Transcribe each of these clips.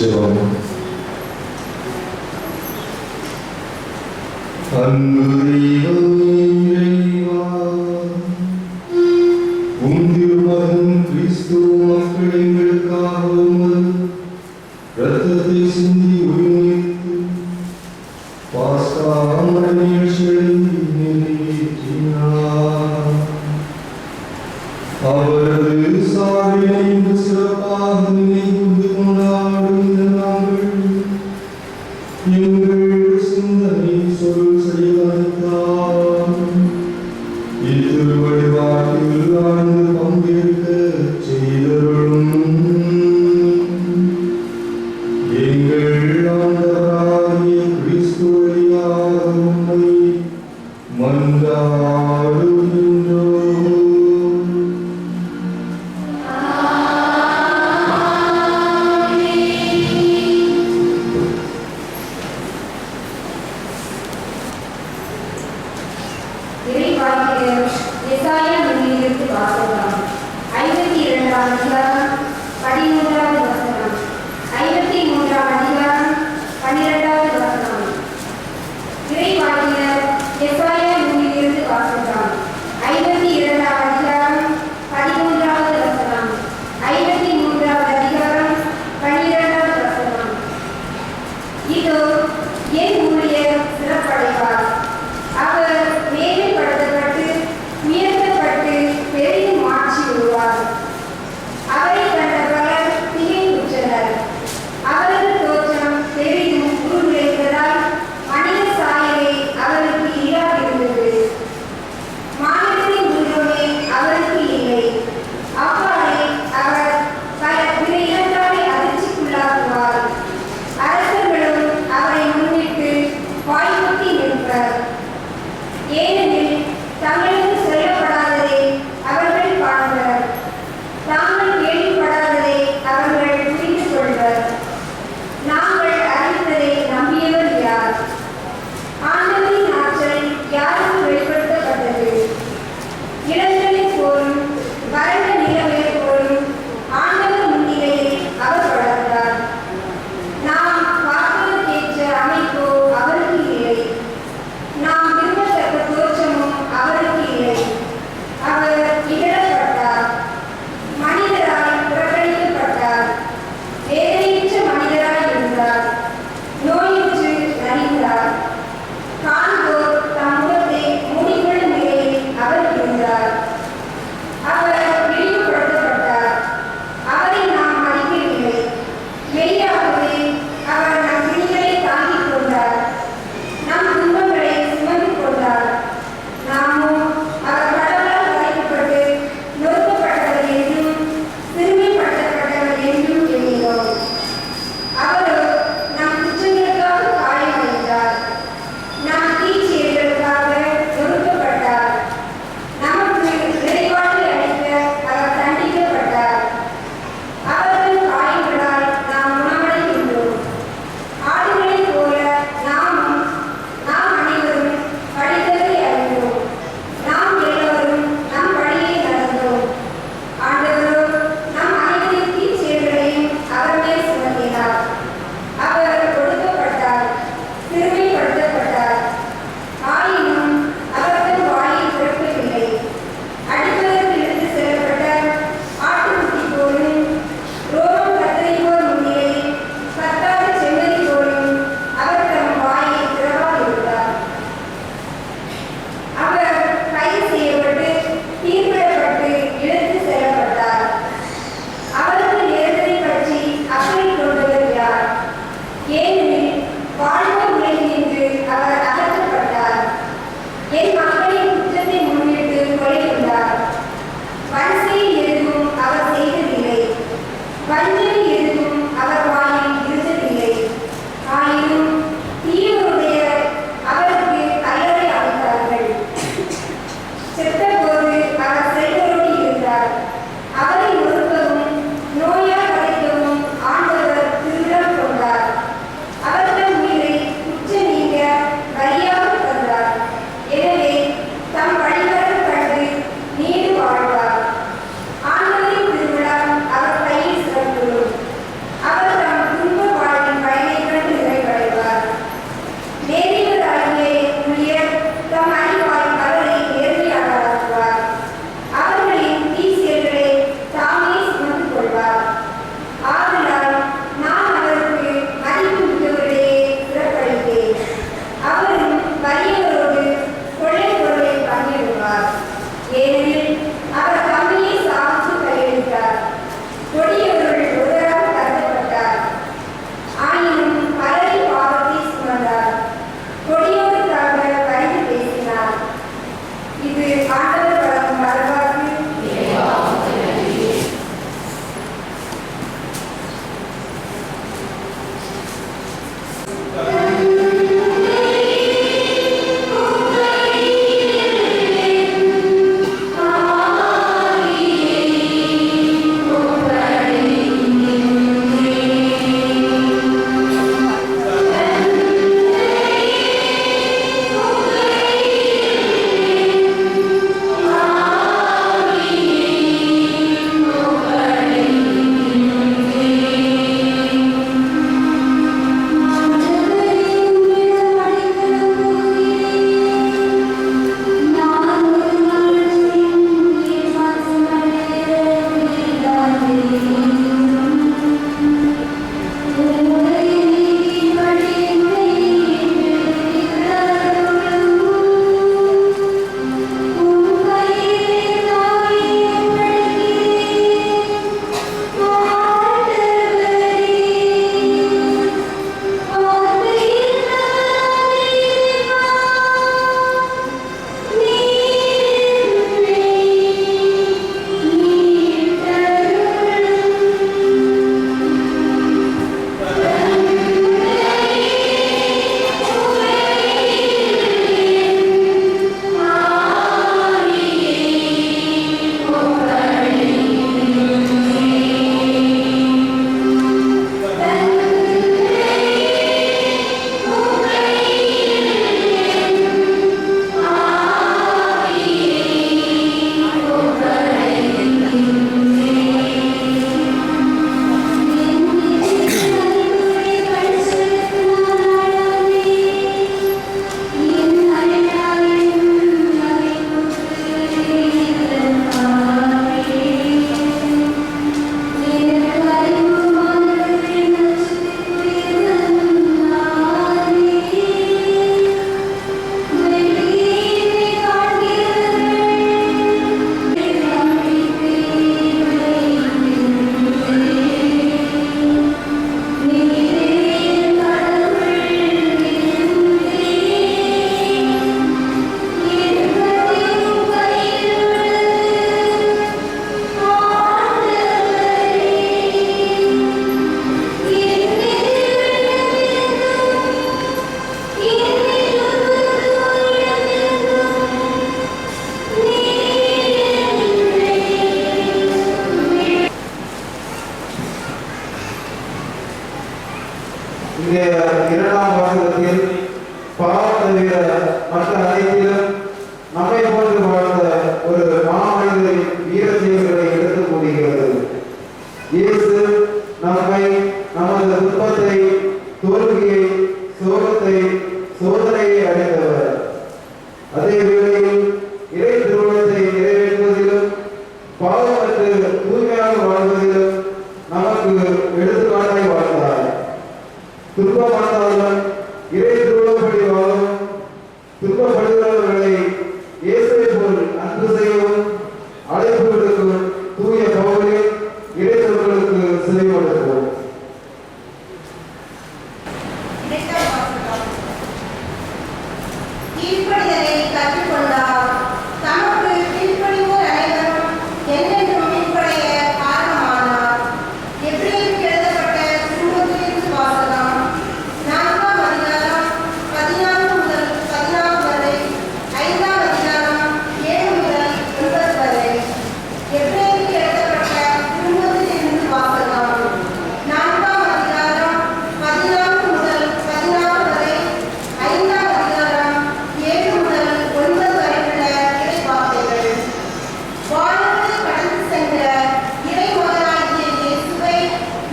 ஜெபம். அன்பு தெய்வமே இறைவா, உம் திருமகன் கிறிஸ்து மக்கள் எங்களுக்காக உமது இரத்தத்தை சிந்தி உயிர்த்து பாஸ்கா நிகழ்ச்சிகளை நிறைவேற்றினார். அவரது சாவினை சிறப்பாக நினைவு கொண்டாடும் நாங்கள் எங்கள் சிந்தனை சொல் செயலாற்றார் இத்திருவழிபாட்டில் ஆழ்ந்து பங்கேற்க செய்தருளும். எங்கள் ஆண்டவராகிய கிறிஸ்து வழியாக உம்மை மன்றாடுகின்றோம். நாம் விரும்பத்தக்க தோற்றம் அதே வேளையில் இறை திருமணத்தை நிறைவேற்றுவதிலும் பாவமற்று தூய்மையாக வாழ்வதிலும் நமக்கு எடுத்துக்காட்டாய் வாழ்ந்தார். துன்பமானதாலும் இறை திருமணப்படி வாழும் துன்பப்படுகிறவர்களை இயேசுவை போல் அன்பு செய்யவும் அழைப்பு விடுக்கும் தூய பவுலின் இறைத்தவர்களுக்கு செவிமடுப்போம். கீழ்ப்படிதலை கற்றுக்கொண்டார். தமக்கு கீழ்ப்படிவோர் அனைவரும் என்றென்றும் கீழ்ப்படைய காரணமானார். எபிரேயருக்கு எழுதப்பட்ட திருமுகத்திலிருந்து வாசகம். 4ஆம் அதிகாரம் 14 முதல் 16 வரை, 5ஆம் அதிகாரம் 7 முதல் 9 வரை. எபிரேயருக்கு எழுதப்பட்ட திருமுகத்திலிருந்து வாசகம். 4ஆம் அதிகாரம் 14 முதல் 16 வரை, 5ஆம் அதிகாரம் 7 முதல் 9 வரை உள்ள இறைவார்த்தைகள். வானத்தை கடந்து சென்ற இறைமகனாகிய இயேசுவை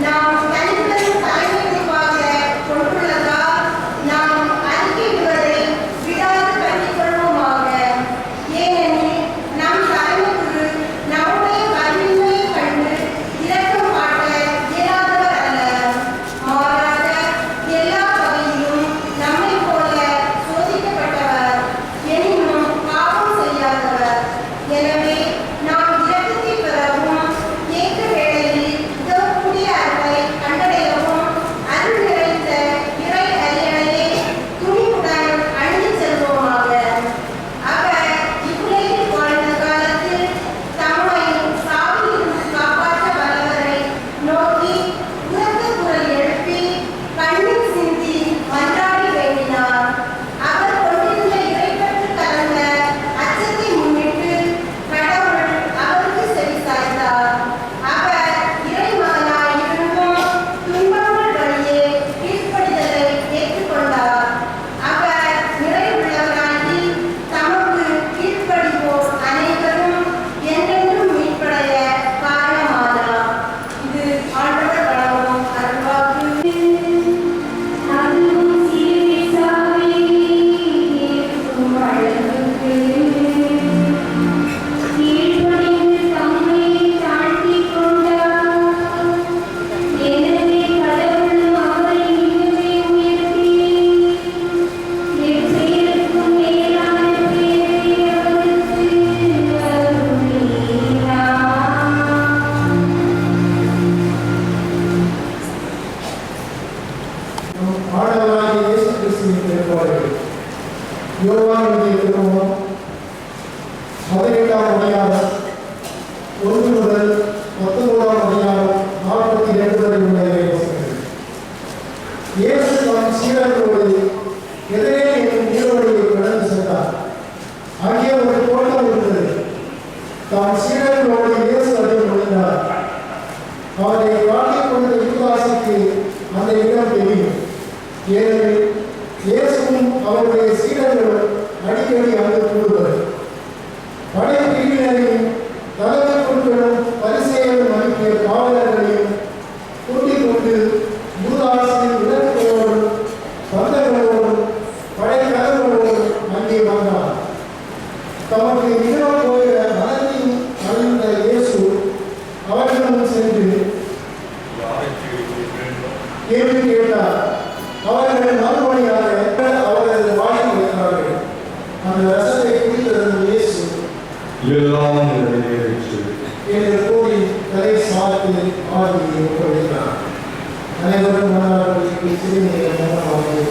நாம் தனிப்பெரும் தலைமைத்துவமாக கொண்டுள்ளதால் நாம் அறிக்கையிடுவதை விடாது கட்டிக்கொள்வோமாக. ஏனெனில் நம் தலைமைக்குழு நம்முடைய கல்வியை கண்டு இரக்கம் காட்ட இயலாதவர் அல்ல. மாறாக எல்லா வகையிலும் நம்மைப் போல சோதிக்கப்பட்டவர், எனினும் பாவம் செய்யாதவர். எனவே நாம் இரக்கத்தை பெறவும் ஏற்ற வேளையில் உதவக்கூடிய அருளை கண்டடையவும் அருள் நிறைந்த இறை அரியணையை துணிவுடன் அணிந்து செல்வோமாக. அவர் இவ்வுலகில் வாழ்ந்த காலத்தில் தம்மை சாவிலிருந்து காப்பாற்ற வல்லவரை நோக்கி உரத்த குரல் எழுப்பி கண்ணீர் சிந்தி மன்றாடி வேண்டினார். அவர் கொண்டிருந்த இறைப்பற்று கலந்த அச்சத்தை முன்னிட்டு கடவுள் அவருக்கு செவிசாய்த்தார். அவர் இறைமகனாய் இருந்தும் துன்பங்கள் வழியே கீழ்ப்படிதலை ஏற்றுக்கொண்டார். அவர் நிறைவுள்ளவராகி தமக்கு கீழ்ப்படிவோர் அனைவரும் என்றென்றும் மீட்படைய காரணமானார். இது ஆண்டவர் வழங்கும் அருள்வாக்கு. அதுவும் சீர்சாவை ஏற்கும் அழகுக்கு கீழ்ப்படிந்து தம்மை தாழ்த்திக் கொண்டார். எனவே கடவுளும் அவரை இன்னுமே உயர்த்தி எப்பெயருக்கும் மேலான பெயரை அவருக்கு அருளினார். நம் ஆண்டவராகிய இயேசு கிறிஸ்துவின் திருப்பாடல்கள். யோவான் எழுதிய திருமுகம் 18ஆம் அதிகாரம் 1 முதல் 19ஆம் அதிகாரம் 42 வரை உள்ள இறைவசனங்கள். இயேசு தம் சீடர்களோடு எதிரே என்னும் நீர்வழியை கடந்து சென்றார். அங்கே ஒரு தோட்டம் இருந்தது. தம் சீடர்களோடு இயேசு அதில் நுழைந்தார். அவரை காட்டிக் கொண்ட யூதாசுக்கு அந்த இடம் தெரியும். ஏனெனில் இயேசுவும் அவருடைய சீடர்களும் அடிக்கடி அங்கு கூடுவர். படைப்பிரிவினரையும் தலைமை குழுக்களும் பரிசேயரும் அனுப்பிய காவலர்களையும் கூட்டிக் கொண்டு யூதாசின் இலக்குகளோடும் பந்தங்களோடும் படைக்கலங்களோடும் அங்கே வந்தார். தமக்கு நிகழப் போகிற மனத்தையும் அறிந்த இயேசு அவர்களிடம் சென்று கேள்வி கேட்டார். அவர்கள் மறுமொழியாக அவரது வாயில் வைத்தார்கள். அந்த ரசத்தை குடித்திருந்த இயேசு எல்லாம் நிறைவேறிற்று என்று கூறி தலை சாய்த்து ஆவியை ஒப்படைத்தார். அனைவரும் மனதார்களுக்கு சிறுநீரை மனமாக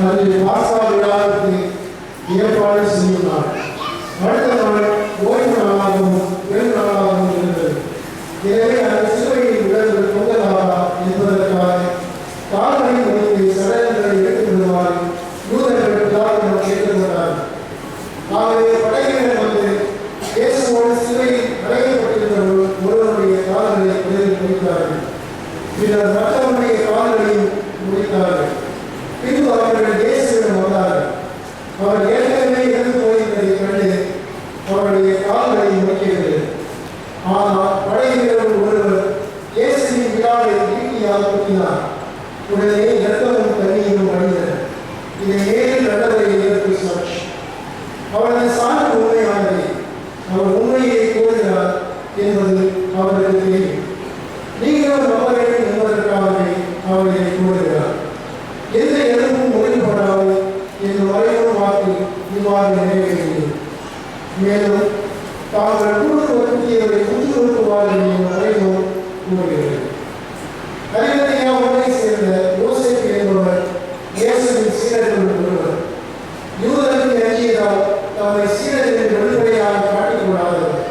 அது பாஸ்கா விழாவுக்கு ஏற்பாடு செய்யுள்ளார். அடுத்த நாள் ஓய்வு நாளாகவும் பெருநாளாகவும் இருந்தது. எனவே அந்த சிலுவையின் விலங்குகள் தொங்கலாகா என்பதற்காக கால்நடை மொழியை சடலங்களை எடுத்து விடுவார் யூதர்கள் பிலாத்திடம் கேட்டுக்கொண்டார். ஆகவே படையினர் வந்து இயேசுவோடு சிலுவையில் அடைக்கப்பட்டிருந்த ஒருவருடைய கால்களை முதலில் முடித்தார்கள். பின்னர் மற்றவருடைய கால்களையும் முடித்தார்கள். பின்பு அவர்கள் இயேசுவிடம் வந்தார்கள். அவர் ஏற்கனவே இறந்து போயிருந்ததை கண்டு அவருடைய கால்களை முடிக்கவில்லை. ஆனால் படையினர் ஒருவர் இயேசுவின் விழாவை ஈட்டியால் குத்தினார். உடனே இரத்தமும் தண்ணீரும் வடிந்தன. இதை நேரில் நடந்ததை எதிர்த்து சாட்சி. அவரது சான்று உண்மையானது. அவர் உண்மையை கூறுகிறார் என்பது அவருக்கு தெரியும். நீங்களும் நம்ப வேண்டும் என்பதற்காகவே அவரை கூறுகிறார். எந்த எதுவும் முறைப்படாது என்று வரையும் வாக்கு இவ்வாறு நிறைவேறியது. மேலும் தாங்கள் குடும்பத்தியவரை முற்றுவார்கள் என்ற வரையும் கூறுகிறது. கலிலேயா ஊரை சேர்ந்த யோசேப்பு என்பவர் இயேசுவின் சீடர்கள் ஒருவர். யூதருக்கு அஞ்சியதால் தம்மை சீடர் என்று வெளிப்படையாக காட்டிக்கொள்ளாதவர்.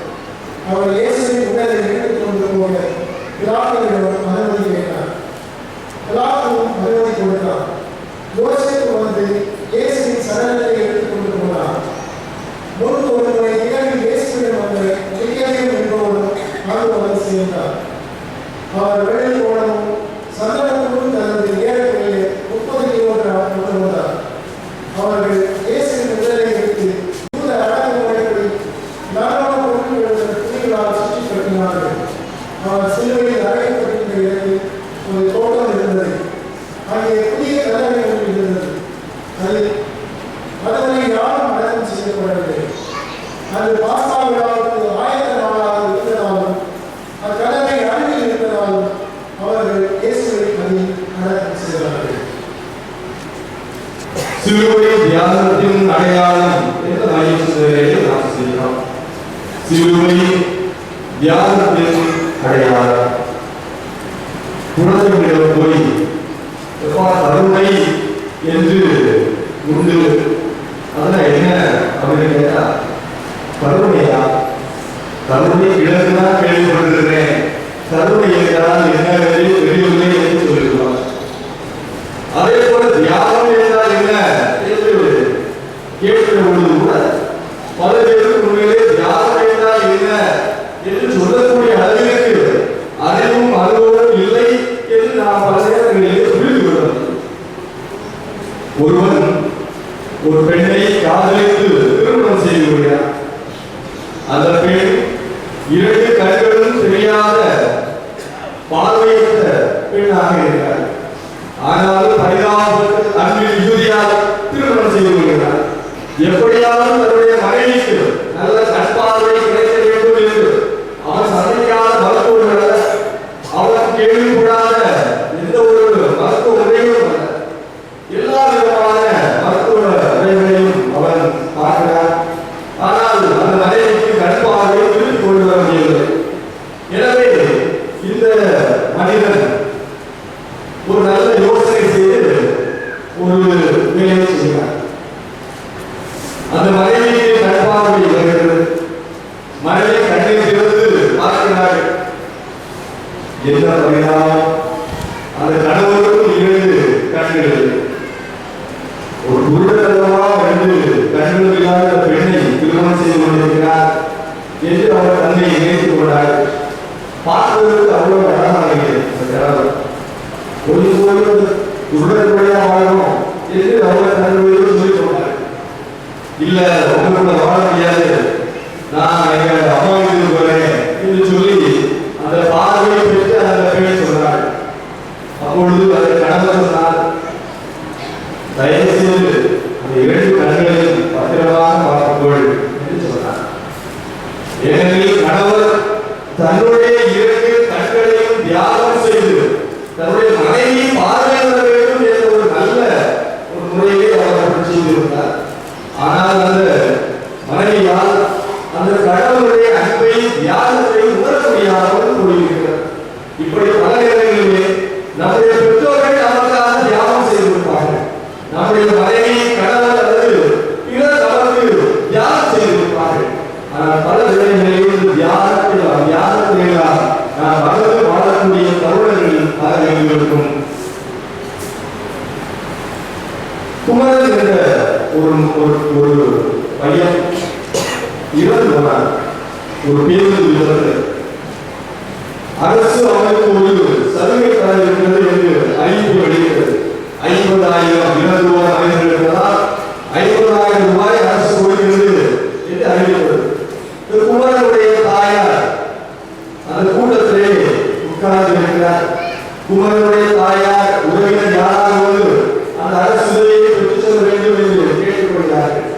அவர் இயேசுவின் உடலை எடுத்துக் கொண்டு போக பிலாத்துவிடம் அனுமதி கேட்டார். பிலாத்துவும் அனுமதி கொடுத்தார். யோசேப்பு வந்து இயேசுவின் சடலத்தை எடுத்துக் கொண்டு போனார். முன்பு ஒருமுறை இரவில் இயேசுவிடம் வந்த நிக்கோதேமு என்பவரும் அங்கு வந்து சேர்ந்தார். அவர் வெள்ளை கோலமும் சந்தனத்தோடு தனது ஏறக்குறைய 30 கிலோகிராம் கொண்டு வந்தார். அவர்கள் இயேசுவின் உடலை எடுத்து யூத அடக்குமுறைப்படி நரவான பொருட்களுடன் துணிகளால் சுற்றி கட்டினார்கள். அவர் சிலுவையில் அறையப்பட்டிருந்த இடத்தில் ஒரு தோட்டம் இருந்தது. அங்கே புதிய கல்லறை ஒன்று இருந்தது. அதுவரை யாரும் அடக்கம் செய்யப்படவில்லை. அது பாஸ்கா விழாவுக்கு ஆயத்த நாளாக இருந்ததாலும் அக்கல்லறை அருகில் இருந்ததாலும் அவர்கள் இயேசுவை அதில் அடக்கம் செய்தார்கள். சிலுவை தியாகத்தின் அடையாளம் என்ற மையத்தை நாம் செய்கிறோம். சிலுவை தியாகத்தின் அடையாளம். குழந்தைகளிடம் போய் கருணை என்று உண்டு, அதெல்லாம் என்ன அப்படின்னு கேட்டா, கருணையா, கருணை கிழக்குதான் கேள்விப்பட்டிருக்கிறேன், கருணை என்றால் என்ன தெரியவில்லை என்று சொல்லிடுவார். அதே போல தியாகம் என்றால் என்ன என்று கேட்கிற பொழுது கூட பல பேருக்கு உண்மையிலே தியாகம் என்றால் என்ன என்று சொல்லக்கூடிய அளவிற்கு அறிவும் அனுபவம் இல்லை என்று நாம் பல நேரங்களிலே புரிந்து கொள்வோம். ஒருவன் ஒரு பெண்ணை காதலித்து திருமணம் செய்து கொள்கிறார். அந்த பெண் 2 கண்களும் தெரியாத பார்வையற்ற பெண்ணாக இருக்கிறார். ஆனாலும் பரிதாபப்பட்டு அன்பில் யூதியாக திருமணம் செய்து கொள்கிறார். எப்படியாவது தன்னுடைய மனைவிக்கு நல்ல கண்பார்வை கிடைக்க வேண்டும் என்று அவன் சந்திக்காத மருத்துவர்கள், அவன் கேள்விப்படாத எந்த ஒரு மருத்துவ முறையும் அல்ல, எல்லா விதமான மருத்துவ முறைகளையும் அவன் பார்க்கிறார். ஆனால் அந்த மனைவிக்கு கண்பார்வை திருப்பி கொண்டு வர முடியவில்லை. எனவே இந்த மனிதன் ஒரு நல்ல யோசனை செய்து ஒரு வேலையை செய்கிறார். அந்த மனைவிக்கு கண்பார்வை வருகிறது. மனைவி கண்ணை திறந்து பார்க்கிறார்கள். என்ன பரிணாமம்! அந்த கணவருக்கும் 2 கண்கள். ஒரு குருடமா 2 கண்கள் இல்லாத பெண்ணை திருமணம் செய்து கொண்டிருக்கிறார் என்று அவர் தன்னை நினைத்துக் கொண்டார். பார்ப்பதற்கு அவ்வளவு அழகாக இருக்கிறது. ஒரு குருடனுடைய வாழணும் என்று அவர் தன்னுடைய சொல்லிக் கொண்டார். இல்ல, உங்களோட வாழ முடியாது, நான் எங்க அம்மா வீட்டுக்கு போறேன் என்று சொல்லி அந்த பார்வையை பெற்று அந்த பெண் சொல்றாள். அப்பொழுது அந்த கணவர் சொன்னார், தயவு செய்து அந்த 2 கண்களையும் பத்திரமாக பார்த்துக்கொள் என்று சொன்னார். ஏனெனில் கணவர் தன்னுடைய 2 கண்களையும் தியாகம் செய்து தன்னுடைய மனைவி பார்வை வர வேண்டும் என்ற ஒரு நல்ல ஒரு முறையை அவர் செய்திருந்தார். ஆனால் அந்த மனைவியால் அந்த கடவுளுடைய அன்பை தியாகத்தை உணர முடியாமல் போயிருக்கிறார். இப்படி பல நேரங்களிலே நம்முடைய பெற்றோர்கள் நமக்காக தியாகம் செய்திருப்பார்கள். நம்முடைய மனைவி கணவர் அல்லது பிறர் நமக்கு தியானம் செய்திருப்பார்கள். ஆனால் பல வேளைகளில் தியானத்தில் நாம் மறந்து வாழக்கூடிய தருணங்கள் பல இருக்கும். குமரன் என்ற ஒரு பையன் இறந்து போனார். ஒரு பேருந்து விபத்து. அரசு அவருக்கு ஒரு சலுகை தர இருக்கிறது என்று அறிவிப்பு வெளியிட்டது. 50,000 இறந்துவோர் அமைந்திருக்கிறதால் 50,000 ரூபாய் அரசு கொடுக்கிறது என்று அறிவித்தது. குமரனுடைய தாயார் அந்த கூட்டத்திலே உட்கார்ந்து இருக்கிறார். குமரனுடைய தாயார் உறவினர் யாராவது வந்து அந்த அரசு உதவியை பெற்றுச் செல்ல வேண்டும் என்று கேட்டுக்கொள்கிறார்கள்.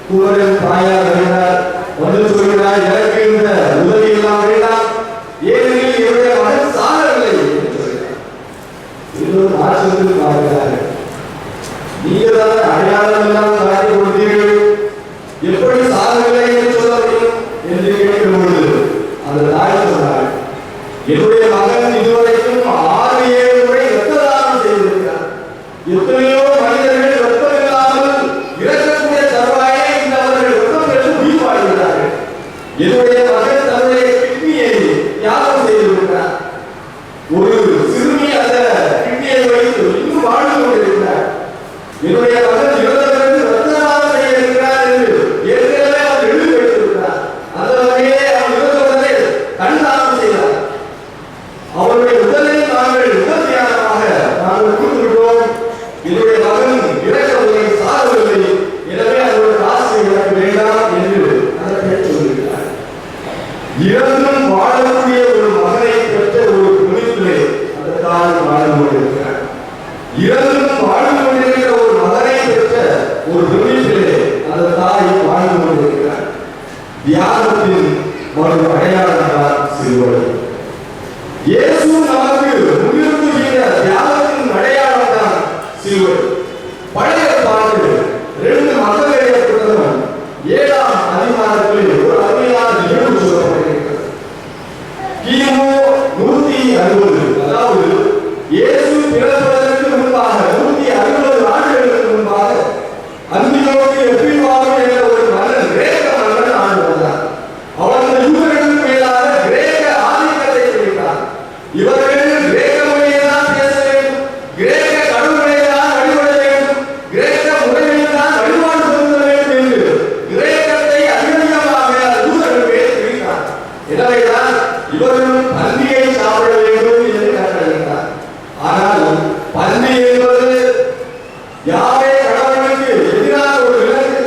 குமரன் தாயார் வருகிறார். வந்து சொல்கிறார், எனக்கு இந்த உதவி எல்லாம் வேண்டாம், ஏனெனில் என்னுடைய மகன் சாகவில்லை என்று சொல்கிறார். இன்னொரு ஆச்சரியத்தில் பார்க்கிறார்கள். நீங்கள் தான் அடையாளம் எல்லாம் காட்டி கொடுத்தீர்கள், எப்படி சாகவில்லை என்று சொல்ல முடியும் என்று கேட்கும் பொழுது அந்த தாய் சொன்னார், என்னுடைய மகன் இதுவரைக்கும் 6-7 முறை இரத்த தானம் செய்திருக்கிறார். எத்தனையோ மனிதர்கள் ரத்தம் இல்லாமல் இறக்கக்கூடிய தருவாயை இந்த அவர்கள் ரத்தம் பெற்று உயிர் வாழ்கிறார்கள். என்னுடைய மகன் தன்னுடைய கிட்னியை தியாகம் செய்திருக்கிறார். ஒரு சிறுமி அந்த கிட்னியை வைத்து இன்னும் வாழ்ந்து கொண்டிருக்கிறார். என்னுடைய மகன் இறந்தவருக்கு ரத்த தானம் செய்ய இருக்கிறார் என்று ஏற்கனவே அவர் எழுதி வைத்திருக்கிறார். அந்த வகையிலே அவர் இறந்தவரை கண் தானம் செய்தார். அவருடைய உடலை நாங்கள் உடல் தியானமாக நாங்கள் கொடுத்துவிட்டோம். என்னுடைய மகன் இறக்கவில்லை, சாகவில்லை, எனவே அவருடைய காசு எனக்கு வேண்டாம் என்று அதை சொல்கிறார். இறந்தும் வாழக்கூடிய ஒரு மகனை பெற்ற ஒரு குடும்பத்திலே அந்த தாய் வாழ்ந்து கொண்டிருக்கிறார். இறந்தும் வாழ்ந்து கொண்டிருக்கிற ஒரு மகனை பெற்ற ஒரு குடும்பத்திலே அந்த தாய் வாழ்ந்து கொண்டிருக்கிறார். தியாகத்தின் ஒரு அடையாளம் தான் சிலுவை. இயேசு நமக்கு முன்னிறுத்துகிற தியாகத்தின் அடையாளம் தான் சிலுவை. பழைய பாட்டு 2 மக்களுடைய புத்தகம் 7ஆம் அதிகாரத்தில் ஒரு அருமையான நிகழ்வு சொல்லப்பட்டிருக்கிறது. கிமு 160, அதாவது இயேசு பிறப்பதற்கு முன்பாக 160 ஆண்டுகளுக்கு முன்பாக அந்தியோக்கு எப்பிபாவு என்ற ஒரு மன்னன், கிரேக்க மன்னன் ஆண்டு வந்தார். அவன் அந்த யூதர்களுக்கு மேலாக கிரேக்க ஆதிக்கத்தை பிடித்தார். இவர்கள் கிரேக்க மொழியை தான் பேச வேண்டும், கிரேக்க கடவுளை தான் வழிபட வேண்டும், கிரேக்க முறையில் தான் வழிபாடு செலுத்த வேண்டும் என்று கிரேக்கத்தை அதிகமாக யூதர்கள் பேசி பிடித்தார். எனவேதான் இவர்களும் பன்றியை சாப்பிட வேண்டும் என்று கட்டளையிட்டார். ஆனால் பன்றி என்பது யாவே கடவுளுக்கு எதிராக ஒரு விலங்கு.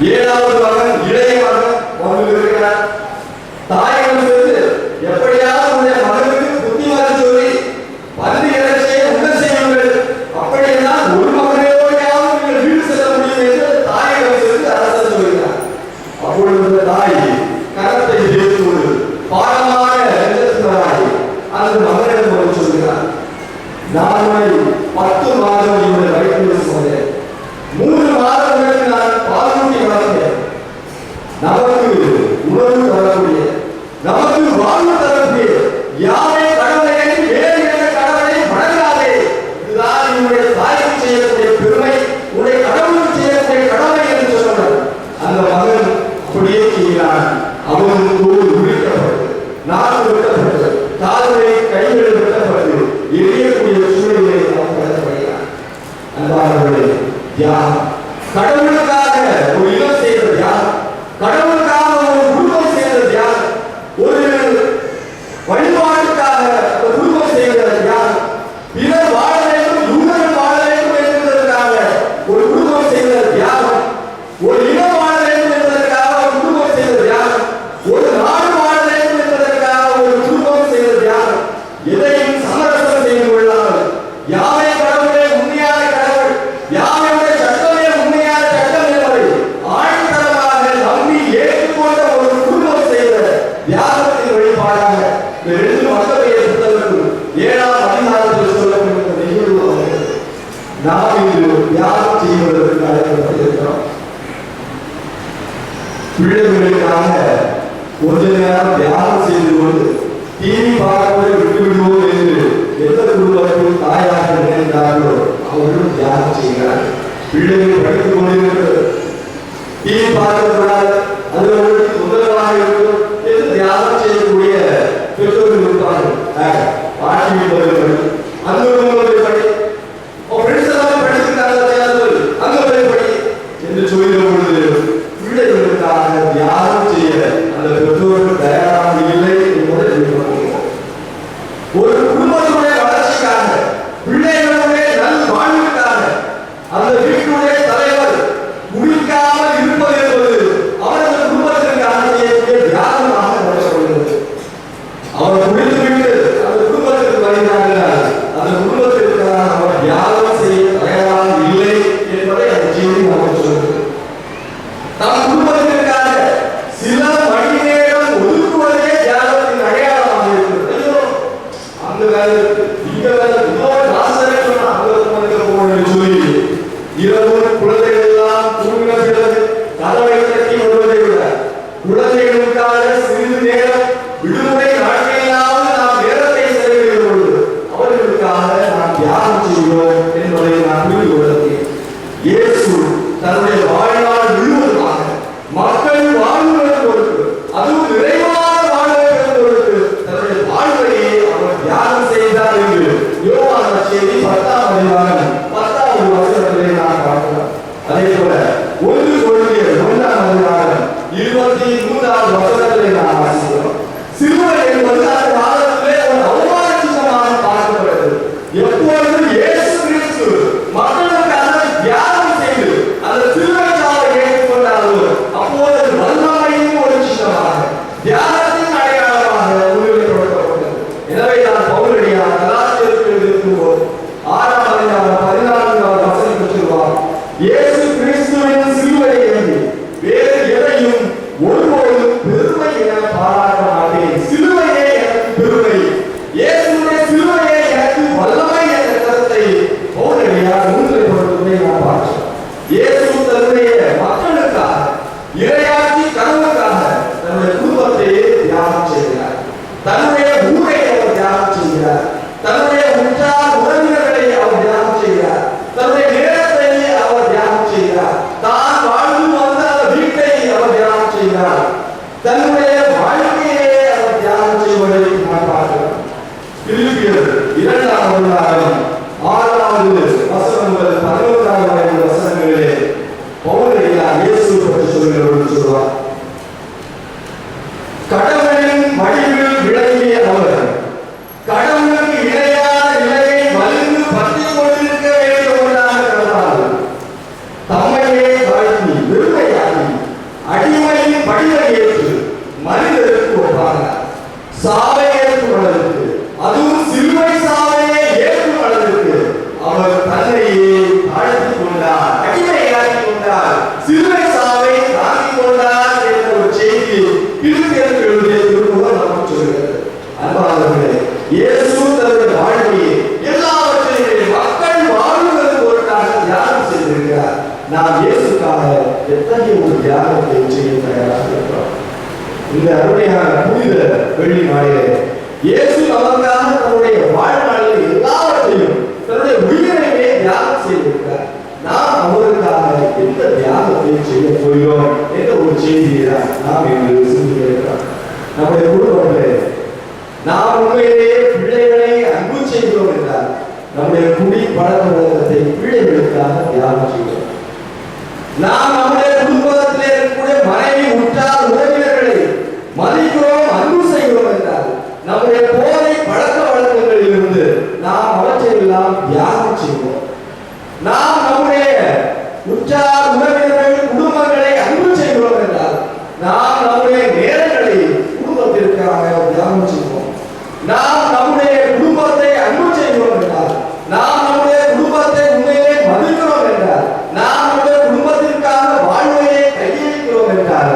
ஏழாவது மகன் இளைய மகன் வந்து இருக்கிறார். தாயிடம் சென்று எப்படியாவது உடைய மகனுக்கு புத்திமதி சொல்லி பள்ளி இறைச்சியை உணர் செய்யுங்கள், அப்படியெல்லாம் ஒரு மகனோடையாவது நீங்கள் வீடு செல்ல முடியும் என்று தாயிடம் சென்று அரசர் சொல்கிறார். அப்பொழுது தாய் கரத்தை தேர்ந்து பாரமாக எழுதுகிறாய் அந்த மகனிடம் வந்து சொல்கிறார், நான் 10 மாதம் இவரை வயிற்றில் சுமந்தேன், 3 மாதங்களுக்கு நான் பாலூட்டி வளர்த்தேன், நமக்கு உணவு தரக்கூடிய நமக்கு வாழ்வு தரக்கூடிய யாரை கடவுளை வேறு எந்த கடவுளை வணங்காதே, இதுதான் உன்னுடைய தாய்க்கு செய்யக்கூடிய பெருமை, உன்னுடைய கடவுளுக்கு செய்யக்கூடிய கடமை என்று சொன்னார். அந்த மகன் அப்படியே செய்கிறான். அவன் தோல் உரிக்கப்பட்டு நாக்கு வெட்டப்பட்டு கால்களை கைகள் வெட்டப்பட்டு எரியக்கூடிய சூழலை அவன் கடத்தப்படுகிறான். அன்பானவர்களே, தியாகம் கடவுளுக்காக ஒரு இனம் செய்த தியாகம், கடவுளுக்காக ஒரு குடும்பம் செய்த தியாகம், ஒரு வழிபாட்டுக்காக ஒரு குடும்பம் செய்த தியாகம், பிறர் வாழ வேண்டும் யூதர்கள் வாழ வேண்டும் என்பதற்காக ஒரு குடும்பம் செய்த தியாகம், ஒரு இனம் வாழ வேண்டும் என்பதற்காக ஒரு குடும்பம் செய்த தியாகம், ஒரு நாடு வாழ வேண்டும் என்பதற்காக ஒரு குடும்பம் செய்த தியாகம், எதையும் சமரசம் செய்து கொள்ளாமல் யாவை கடவுளே உண்மையான கடவுள், யாவையுடைய சட்டமே உண்மையான சட்டம் என்பதை ஆழ்தரமாக நம்பி ஏற்றுக்கொண்ட ஒரு குடும்பம் செய்த தியாகத்தின் வழிபாடாக இந்த 2 மக்களுடைய புத்தகங்கள் 7ஆம் அதிகாரத்தில் சொல்லப்பட்ட நிகழ்வு அமைகிறது. நாம் இன்று தியாகம் செய்வதற்கு அழைக்கப்பட்டிருக்கிறோம். பிள்ளைகளுக்காக கொஞ்ச நேரம் தியாகம் செய்து கொண்டு டிவி பார்ப்பதை விட்டுவிடுவோம் என்று எந்த குடும்பத்தில் தாயாக நினைத்தார்களோ அவர்களும் தியாகம் செய்கிறார்கள். பிள்ளைகள் படித்துக் கொண்டிருக்கிறது, டிவி பார்க்கக்கூடாது, அது அவர்களுக்கு முதல்வராக இருக்கும் என்று தியாகம் செய்யக்கூடிய பெற்றோர்கள் இருப்பார்கள். பாட்டி படி, அந்த குடும்பத்தை படி, ஃப்ரெண்ட்ஸ் எல்லாம் படிச்சுக்கிறாங்க, அங்க போய் படி என்று சொல்கிற பொழுது பிள்ளைகளுக்காக தியாகம் செய்ய அந்த பெற்றோர்கள் தயாராக இல்லை என்பதை ஒரு குடும்பத்துடைய வளர்ச்சிக்காக, பிள்ளைகளுடைய நல் வாழ்வுக்காக அந்த வீட்டுடைய தலைவர் முடிக்காமல் இருப்பது என்பது அவரது குடும்பத்திற்காக செய்யக்கூடிய தியாகமாக நடத்தப்படுகிறது. அவர் முடித்துவிட்டு அந்த குடும்பத்திற்கு வருகிறார்கள், அந்த குடும்பத்திற்காக அவர் தியாகம் செய்ய தயாராக இல்லை என்பதை அந்த செய்தி நமக்கு சொல்கிறது. தம் குடும்பத்திற்காக தியாகத்தை செய்ய தயாராக இருக்கிறோம். இந்த அருமையான புனித வெள்ளி நாளிலே இயேசு நமக்காக தன்னுடைய வாழ்நாளில் எல்லாவற்றையும் தன்னுடைய உயிரையே தியாகம் செய்திருக்கிறார். நாம் அவருக்காக எந்த தியாகத்தை செய்ய போகிறோம் என்ற ஒரு செய்தியை தான் நாம் இன்று சிந்திக்கிறோம். நம்முடைய குடும்பத்திலே நாம் உண்மையிலேயே பிள்ளைகளை அன்பு செய்கிறோம் என்றால் நம்முடைய குடி பழக்க வழக்கத்தை பிள்ளைகளுக்காக தியாகம் செய்கிறோம். நாம் நம்முடைய குடும்பத்திலே இருக்கக்கூடிய மனைவி உற்றார் உறவினர்களை மதிக்கிறோம், அன்பு செய்கிறோம் என்றால் நம்முடைய போதை பழக்க வழக்கங்களில் இருந்து நாம் அவற்றையெல்லாம் தியாகம் செய்வோம். நாம் நம்முடைய உற்றார் உறவினர்கள் குடும்பங்களை அன்பு செய்கிறோம் என்றால் நாம் நம்முடைய நேரங்களை குடும்பத்திற்காக தியாகம் செய்வோம். நாம் நம்முடைய குடும்பத்தை அன்பு செய்கிறோம் என்றால் நாம் நம்முடைய குடும்பத்தை உண்மையிலே மதிக்கிறோம் என்றால் நாம் நம்முடைய குடும்பத்திற்காக வாழ்வையை கையளிக்கிறோம் என்றால்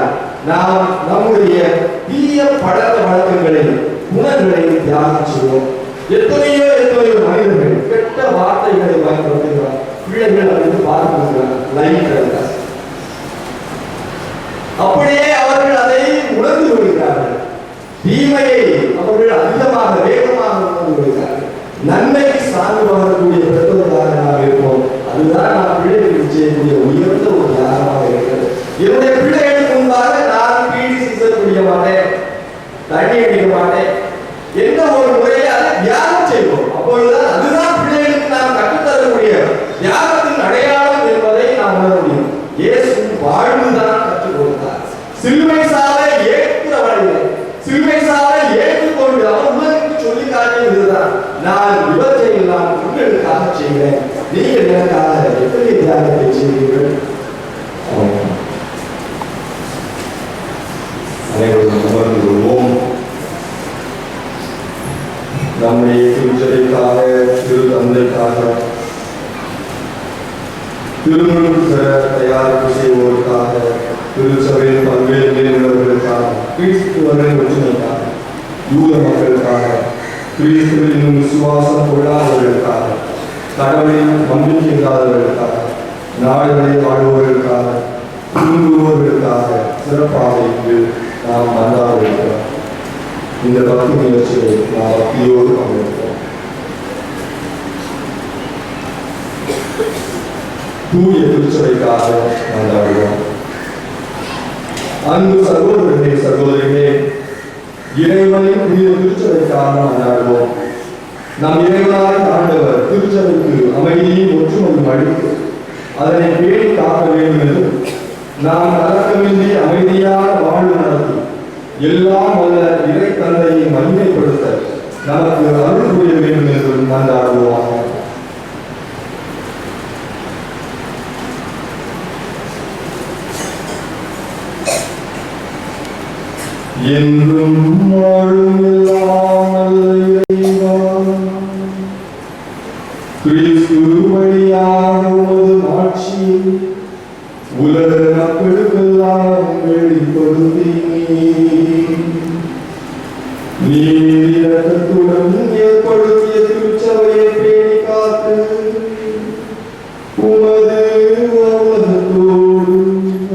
நாம் நம்முடைய தீய பழக்க வழக்கங்களை குணங்களை தியாகம் செய்வோம். எத்தனையோ மனிதர்கள் கெட்ட வார்த்தைகளை பயன்படுத்துகிறார். பிள்ளைகள் அதை பார்க்கிறார், அப்படியே அவர்கள் அதை உணர்ந்து கொள்கிறார்கள். தீமையை அவர்கள் அதிகமாக வேகமாக உணர்ந்து கொள்கிறார்கள். நன்மைக்கு சார்ந்து வரக்கூடிய பெற்றோர்களாக நாம் இருப்போம். அதுதான் நாம் பிள்ளைகளுக்கு செய்யக்கூடிய உயர்ந்த ஒரு தியாகமாக இருக்கிறது. என்னுடைய பிள்ளைகளுக்கு முன்பாக நான் பீடி சிகரெட் குடிக்க மாட்டேன், தண்ணி அடிக்க மாட்டேன் என்ற ஒரு முறையை அதை தியாகம் செய்வோம். அப்பொழுதுதான் அதுதான் பிள்ளைகளுக்கு நாம் கற்றுத்தரக்கூடிய தியாகத்தின் அடையாளம் என்பதை நாம் உணர முடியும். இயேசு வாழ்வுதான் கற்றுக் கொடுத்தார். சிலுவை சாலை ஏற்கிற வழியிலே சிலுவை சாலை ஏற்றுக்கொண்டு அவர் உலகிற்கு சொல்லி காட்டியதுதான், நான் இவற்றை எல்லாம் உங்களுக்காக செய்கிறேன், நீங்கள் எனக்காக எப்படி தியாகத்தை செய்வீர்கள்? அனைவரும் அமர்ந்து கொள்வோம். நம்முடைய திருச்சபைக்காக, திரு தந்தைக்காக, திருமணம் பெற தயாரிப்பு செய்வோருக்காக, திருச்சபையில் பல்வேறு நிலையுள்ளவர்களுக்காக, கிறிஸ்துவரின் ஒற்றுமைக்காக, யூத மக்களுக்காக, கிறிஸ்துவில் இன்னும் விசுவாசம் கொள்ளாதவர்களுக்காக, கடவுளின் நம்பிக்கை இல்லாதவர்களுக்காக, நாடுகளில் வாழ்வோர்களுக்காக, துன்புறுவோர்களுக்காக சிறப்பாக இன்று நாம் மன்றாட இருக்கிறோம். இந்த பக்தி முயற்சியை நாம் பக்தியோடு பங்கேற்கிறோம். தூய திருச்சபைக்காக மன்றாடுவோம். அன்பு சகோதரர்களே, சகோதரிகளே, இறைவனின் புனித திருச்சபைக்காக மன்றாடுவோம். நம் இறைவனாய் ஆண்டவர் திருச்சபைக்கு அமைதியும் ஒற்றுமையும் அளித்து அதனை பேணி காக்க வேண்டும் என்றும், நாம் கலக்கமின்றி அமைதியான வாழ்வு நடத்தி எல்லாம் வல்ல இறை தந்தையை மகிமைப்படுத்த நமக்கு அருள் புரிய வேண்டும் என்றும் மன்றாடுவோம். என்றும் வாழும் எல்லாம் நல்ல இறைவா, கிறிஸ்து வழியாக உமது ஆட்சியை உலக மக்களுக்கெல்லாம் வெளிப்படுத்தினீர். நீர் இரக்கத்துடன் ஏற்படுத்திய திருச்சபையை பேணி காத்து உமது உலகத்தோடு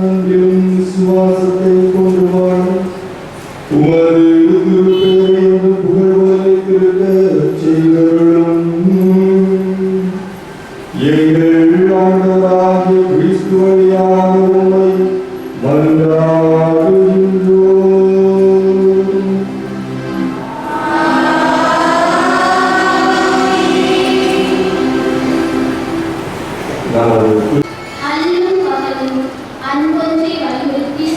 அன்பிலும் விசுவாசத்தை கொண்டு வாழ உமது திருப்பெயரை புகழ்வதை திருக்க செய்தருளும். எங்கள் ஆண்டவராகிய கிறிஸ்து வழியாக உம்மை மன்றாடுகின்றோம். அல்லும் பகலும் அன்பொன்றை வலியுறுத்தி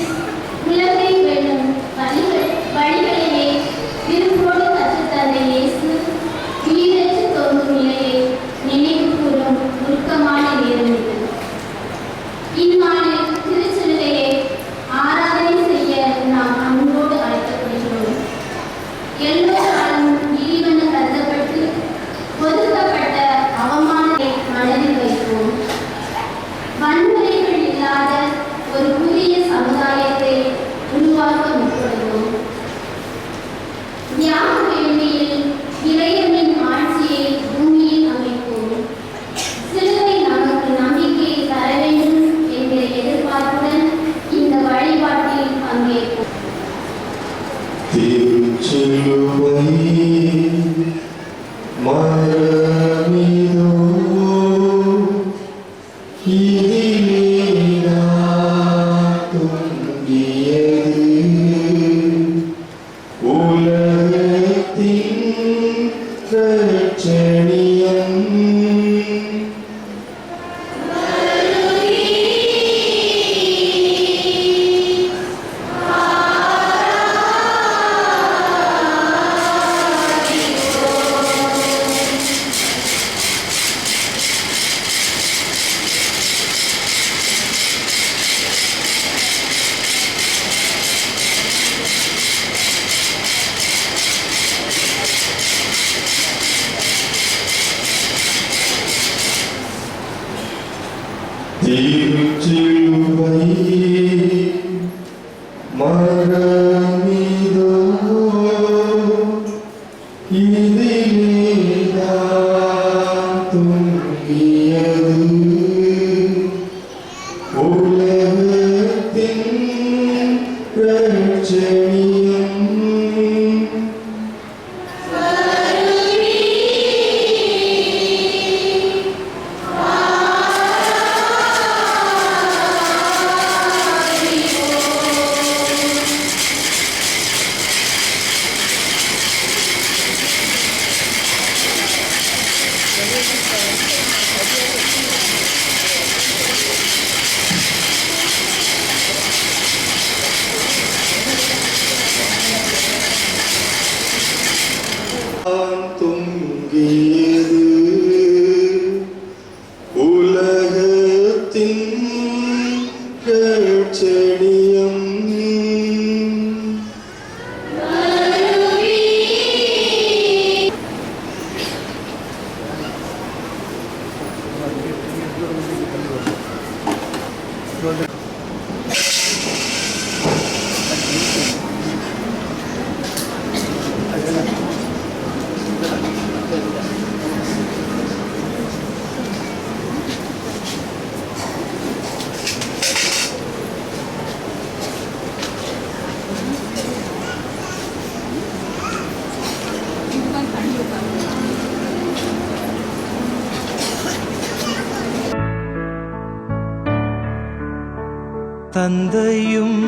தந்தையும்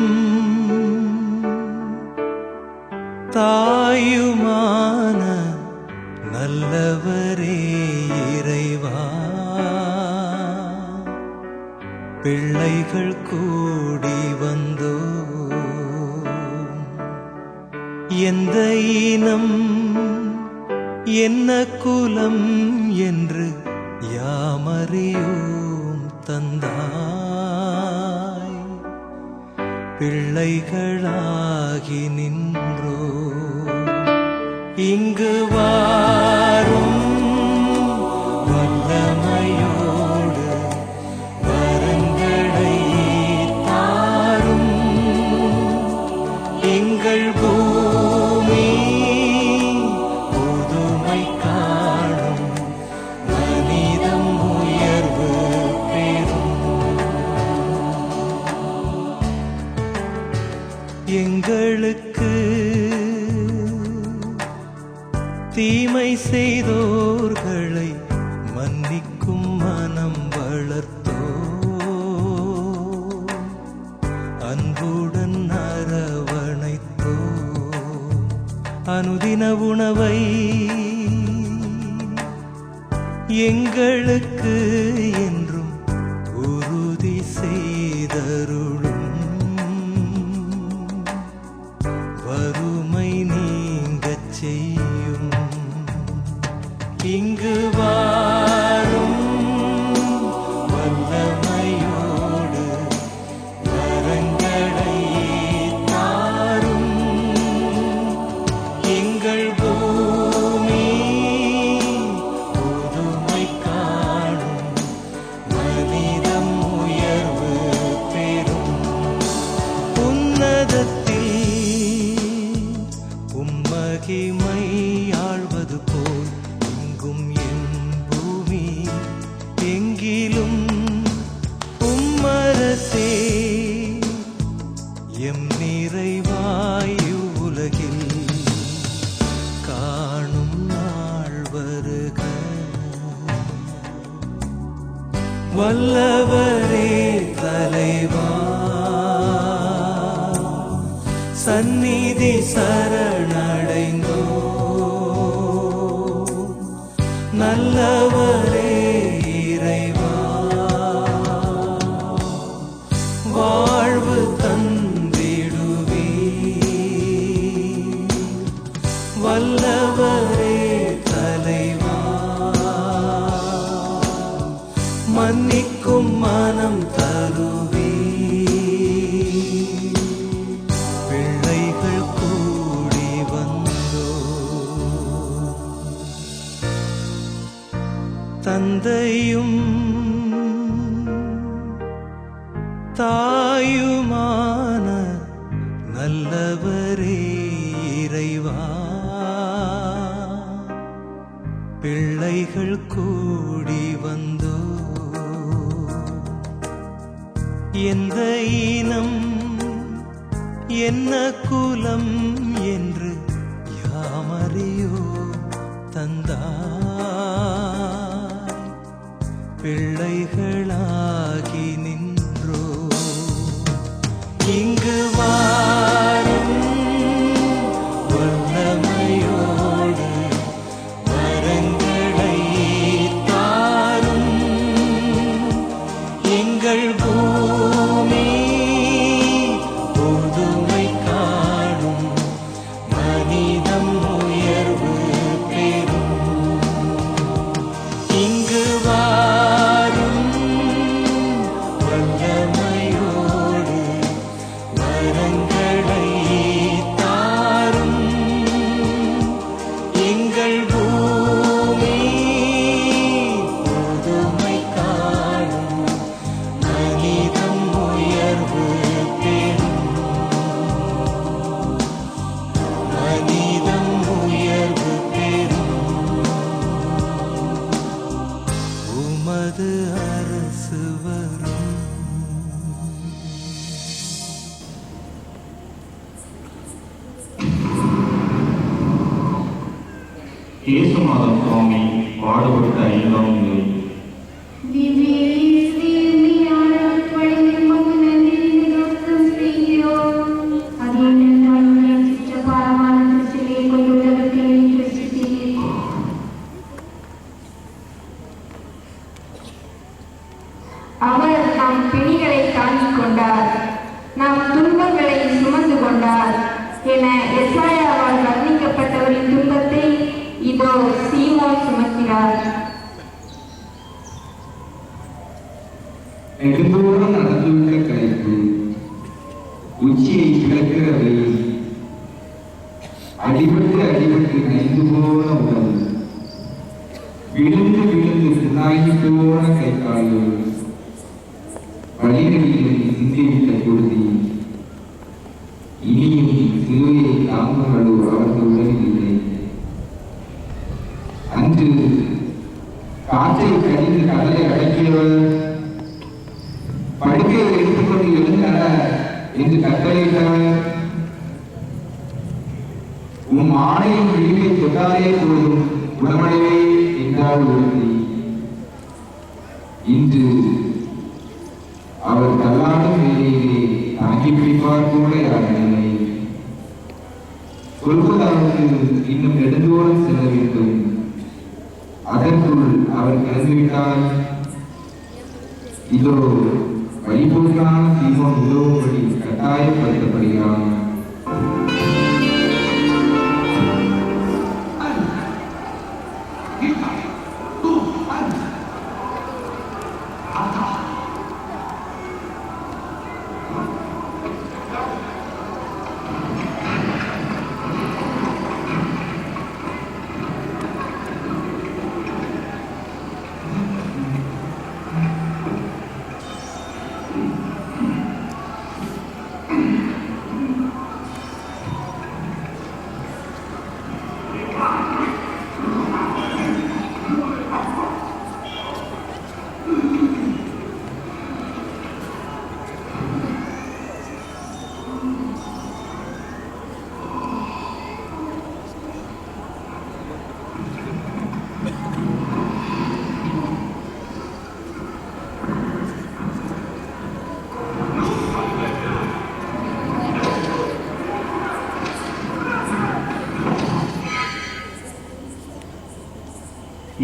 தாயுமான நல்லவரே இறைவா, பிள்ளைகள் கூடி வந்தோ எந்த இனம் என்ன குலம் என்று யாமறியோம் தந்தாய். பிள்ளைகளாகி நின்றோ இங்கு வாரும் வல்லமையோடு வரங்களை தாரும். எங்கள் பூமி புதுமை காணும், மனிதம் உயர்வு பெறும். எங்களுக்கு தீமை செய்தோர்களை மன்னிக்கும் மனம் வளர்த்தோ, அன்புடன் அரவணைத்தோ. அனுதின உணவை எங்களுக்கு என்றும் உறுதி செய்தருளும். வறுமை நீங்கச் செய்யும். இங்கு வாரும் வல்லமையோடு வரங்களை தாரும். எங்கள் பூமி புதுமை காணும், மனிதம் உயர்வு பெறும். உன்னதத்தில் உம்மகிமை ஆழ்வது போல் எங்கும் என் பூமி எங்கிலும் உம்மரசே எம் நிறைவாயு உலகில் காணும் நாள் வருக. வல்லவரே தலைவா, சந்நிதி சரணடைந்தோ. நல்லவரே இறைவா, வாழ்வு தந்திடுவே. வல்லவரே தலைவா, மன்னிக்கும் மனம் தருவே. பிள்ளைகள் கூடி வந்தோ. தந்தையும் தாயுமான நல்லவரே இறைவா, பிள்ளைகள் கூடி வந்தோ. எந்த இனம் என்ன குலம் என்று யாமறியோ தந்தாய். பிள்ளைகளாகி நின்றோ. இங்கு வாரும் வல்லமையோடு வரங்களை தாரும். எங்கள் பூமி புதுமை காணும், மனிதம் உயர்வு பெறும். இங்கு வாரும் வல்லமையோடு வரங்களை தாரும். எங்கள் பூமி புதுமை காணும், மனிதம் உயர்வு பெறும். மனிதம் உயர்வு பெறும். உமது அரசு வரும். இயேசுநாதர் சுவாமி பாடுபட்ட 5ஆம் நிலை. அவர் நம் பிணிகளை தாங்கிக் கொண்டார், நம் துன்பங்களை சுமந்து கொண்டார் என எசாயாவால் வர்ணிக்கப்பட்டவரின் துன்பத்தை இதோ சீமோன் சுமக்கிறார். நெடுந்தோறும் நடந்துவிட்ட களைப்பு, உச்சியை கிழக்கிற வெயில், அடிபட்டு அடிபட்டு நைந்து போன உடல், விழுந்து விழுந்து புண்ணாகி போன கை கால்கள், வழிகளில் சிந்திவிட்ட குருதி, இனியும் சிலுவையை தாங்குகளோ அவர்கள் உடலில் இல்லை. அன்று காற்றை கடிந்து கடலை அடக்கியவர் படுக்கையை எடுத்துக்கொண்டு எழுந்தனர் என்று கட்டளையிட்டவர், உன் ஆணையின் விழிவை தொட்டாலே போதும் குணமடைவே என்றால் உறுதி. இன்று அவர் தள்ளாடும் வேலையிலே தாங்கி பிடிப்பார் கூட யாரில்லை. சொல்வதற்கு இன்னும் நெடுந்தோறும் செல்ல வேண்டும். அதற்குள் அவர் கிளம்பிவிட்டார். இதோ வழிபோக்கான சீமோன் உதவும்படி கட்டாயப்படுத்தப்படுகிறான்.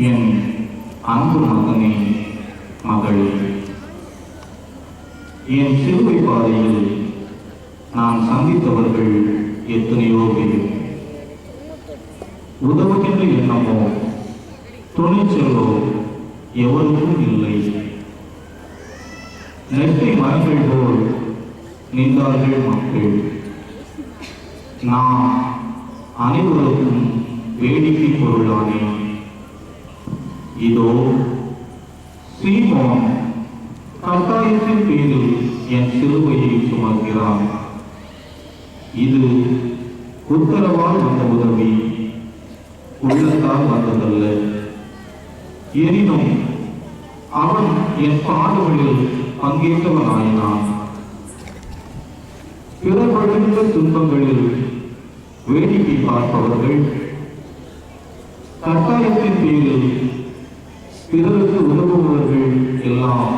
என் அன்பு மகனே, மகளே, என் சிலுவை பாதையில் நான் சந்தித்தவர்கள் எத்தனையோ பேர். உதவுகின்ற எண்ணமோ துணிச்சலோ எவருக்கும் இல்லை. நெட்டை மரங்கள் போல் நின்றார்கள் மக்கள். நான் அனைவருக்கும் வேடிக்கை பொருளானேன். இதோ சீமோன் கட்டாயத்தின் பேரில் என் சிலுவையை சுமக்கிறான். இது உத்தரவால் வந்த உதவி, உள்ளத்தால் வந்ததல்ல. எனினும் அவன் என் பாடுகளில் பங்கேற்றவனாயினான். பிறப்படுகின்ற துன்பங்களில் வேடிக்கை பார்ப்பவர்கள் கட்டாயத்தின் பேரில் பிறருக்கு உதவுபவர்கள் எல்லாம்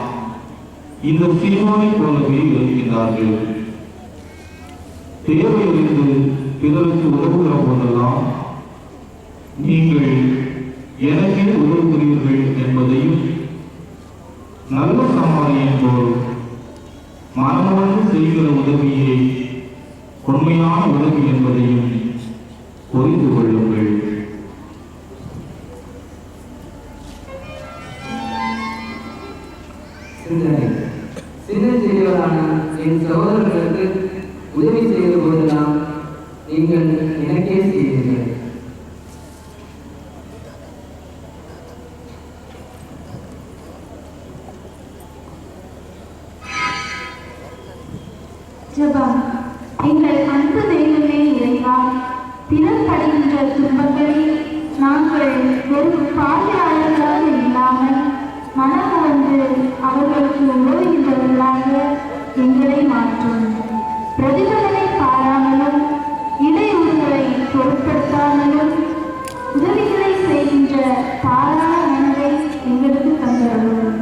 இந்த சீமானை போலவே இருக்கின்றார்கள். தேவையிலிருந்து பிறருக்கு உதவுகிற போதெல்லாம் நீங்கள் எனக்கே உதவுகிறீர்கள் என்பதையும், நல்ல சமாளியின் போல் மனமோடு செய்கிற உதவியே உண்மையான உதவி என்பதையும் புரிந்து கொள்ளுங்கள். சின்னச்சிறியவரான என் சகோதரர்களுக்கு உதவி செய்த போதெல்லாம் நீங்கள் எனக்கே செய்வீர்கள். ஜெபம். எங்கள் அன்பு தெய்வமே இறைவா, திறன்படுகின்ற துன்பங்களில் நாங்கள் வெறும் பார்வையாளர்களாக இல்லாமல் மனம் வந்து அவர்களுக்கு உதவுகின்றவர்களாக எங்களை மாற்றும். பிரதிபலனை பாராமலும் இடையூறுகளை பொருட்படுத்தாமலும் உதவிகளை செய்கின்ற பாரா மனதை எங்களுக்கு தந்தருளும்.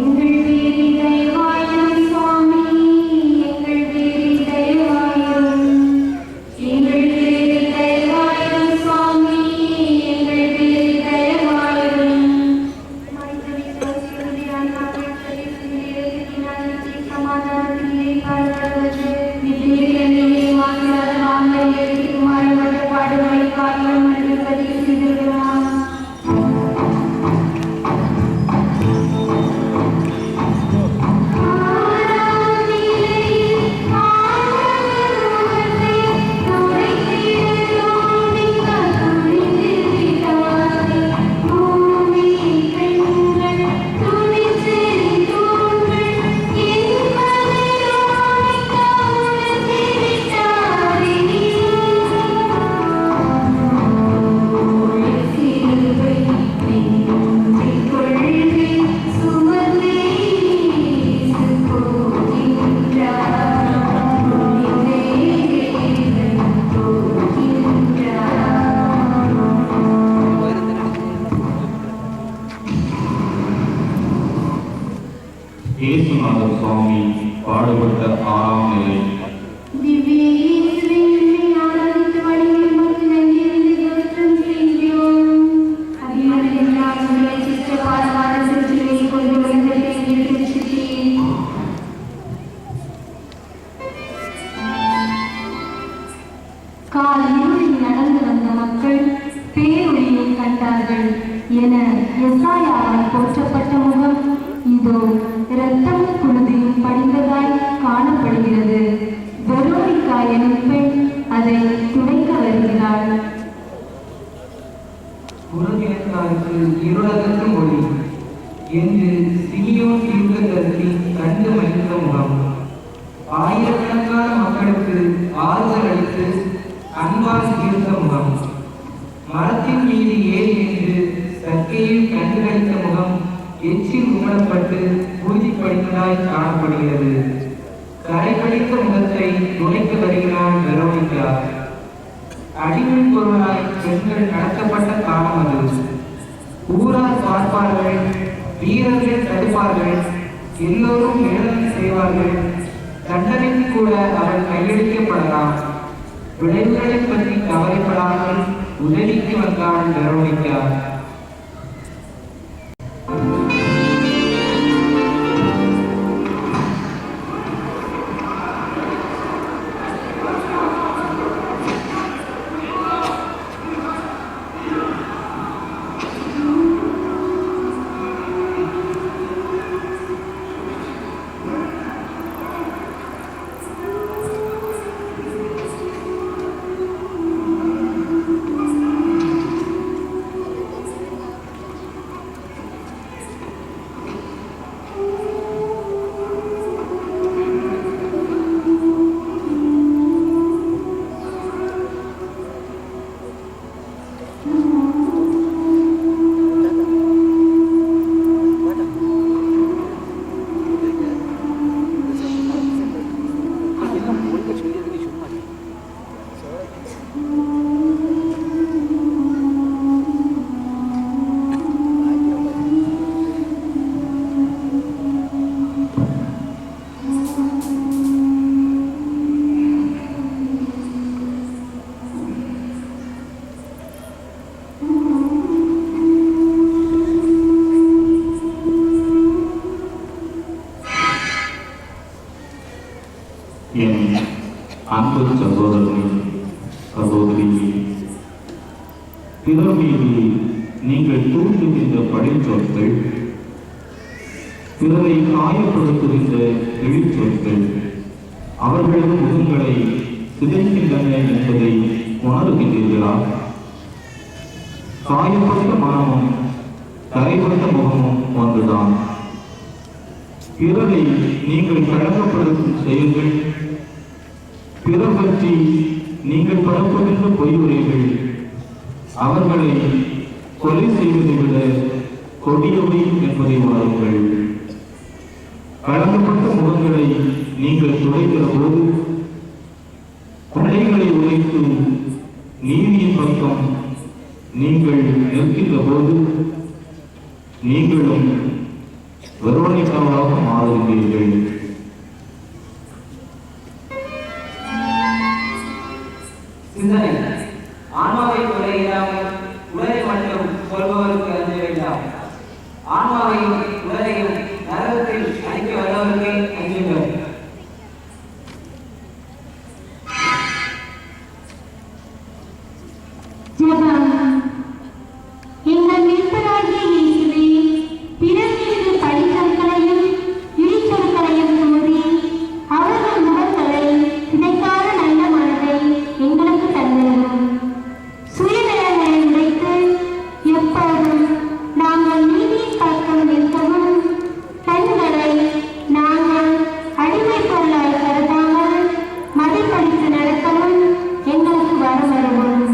எங்கள் பேரி தயவாயும் சுவாமி, எங்கள் பேரி தயவாயும், எங்கள் பேரி தயவாயும் சுவாமி, எங்கள் பேரி தயவாயும். சமாதானத்திலே பாடுபடுவது விதிகளை வாங்காத வாங்கலை குமாரமற்ற பாடுகளை காரணம் என்று பதிவு செய்திருக்கிறான். இயேசுநாதர் சுவாமி பாடுபட்ட 6ஆம் நிலை. காலையில் நடந்து வந்த மக்கள் பேரொளியை கண்டார்கள் என எசாயாவால் போற்றப்பட்ட முகம் இதோ இரத்தமும் குருதியும் படிந்ததாய் காணப்படுகிறது. வெரோனிகா எனும் பெண் அதை துடைக்க வருகிறாள். உலகினத்தாருக்கு இருளகத்து மொழி என்று சிகியோன் தீர்க்கதரிசி கண்டு மகிழ்ந்த முகம். ஆயிரக்கணக்கான மக்களுக்கு ஆறுதல் அளித்து அன்பால் தீர்த்த முகம். மரத்தின் மீது ஏறி என்று சர்க்கையில் கண்டுகளித்த முகம் எச்சில் உணரப்பட்டு உறுதிப்படுத்ததாய் காணப்படுகிறது. கரைபடித்த முகத்தை துடைக்க வருகிறாள் வெரோனிகா. அடிமை பொருளாய் பெண்கள் நடத்தப்பட்ட காலம் அது. ஊரார் பார்ப்பார்கள், வீரர்கள் தடுப்பார்கள், எல்லோரும் வேதனை செய்வார்கள். தண்டனைக்கு கூட அவள் கையளிக்கப்படலாம். விளைவுகளை பற்றி கவலைப்படாமல் உதவிக்கு வந்தாள் வெரோனிகா. என் அன்பு சகோதரனே, சகோதரியே, பிறர் மீது நீங்கள் தூண்டுகின்ற பழிச்சொற்கள், பிறரை காயப்படுத்துகின்ற இழிச்சொற்கள் அவர்களது முகங்களை சிதைக்கின்றன என்பதை உணர்கின்றீர்களா? காயப்பட்ட மனமும் கரைப்பட்ட முகமும் ஒன்றுதான். பிறரை நீங்கள் கழகப்படுத்தும் செயல்கள், பிறர் பற்றி நீங்கள் பரப்புகின்ற பொய்யுரைகள் அவர்களை கொலை செய்வதை விட கொடியவை என்பதை உணருங்கள். கலங்கப்பட்ட முகங்களை நீங்கள் துடைக்கிற போது, கொடைகளை உழைத்து நீதியின் பக்கம் நீங்கள் நிற்கின்ற போது, நீங்களும் வெரோனிகாவாக மாறுகிறீர்கள். சிந்தனை: ஆன்மாவை கொலை இல்லாமல் உடலை மட்டும் சொல்பவருக்கு அஞ்ச வேண்டாம். ஆன்மாவையும் உடலையும் நரகத்தில் அழைக்க வல்லவருக்கே அஞ்சுங்கள். எங்கள் மீட்பராகிய இயேசுவே, பிறர் மீது பழிச்சொற்களையும் இழிச்சொற்களையும் கூறி அவர்கள் முகங்களை சிதைக்காத நல்ல மனதை எங்களுக்கு தந்தரும். சுயநலங்களை உடைத்து எப்போதும் நாங்கள் நீதியின் பக்கம் நிற்கவும், பெண்களை நாங்கள் அடிமை பொருளாய் கருதாமல் மதிப்பளித்து நடக்கவும் எங்களுக்கு வரவருவோம்.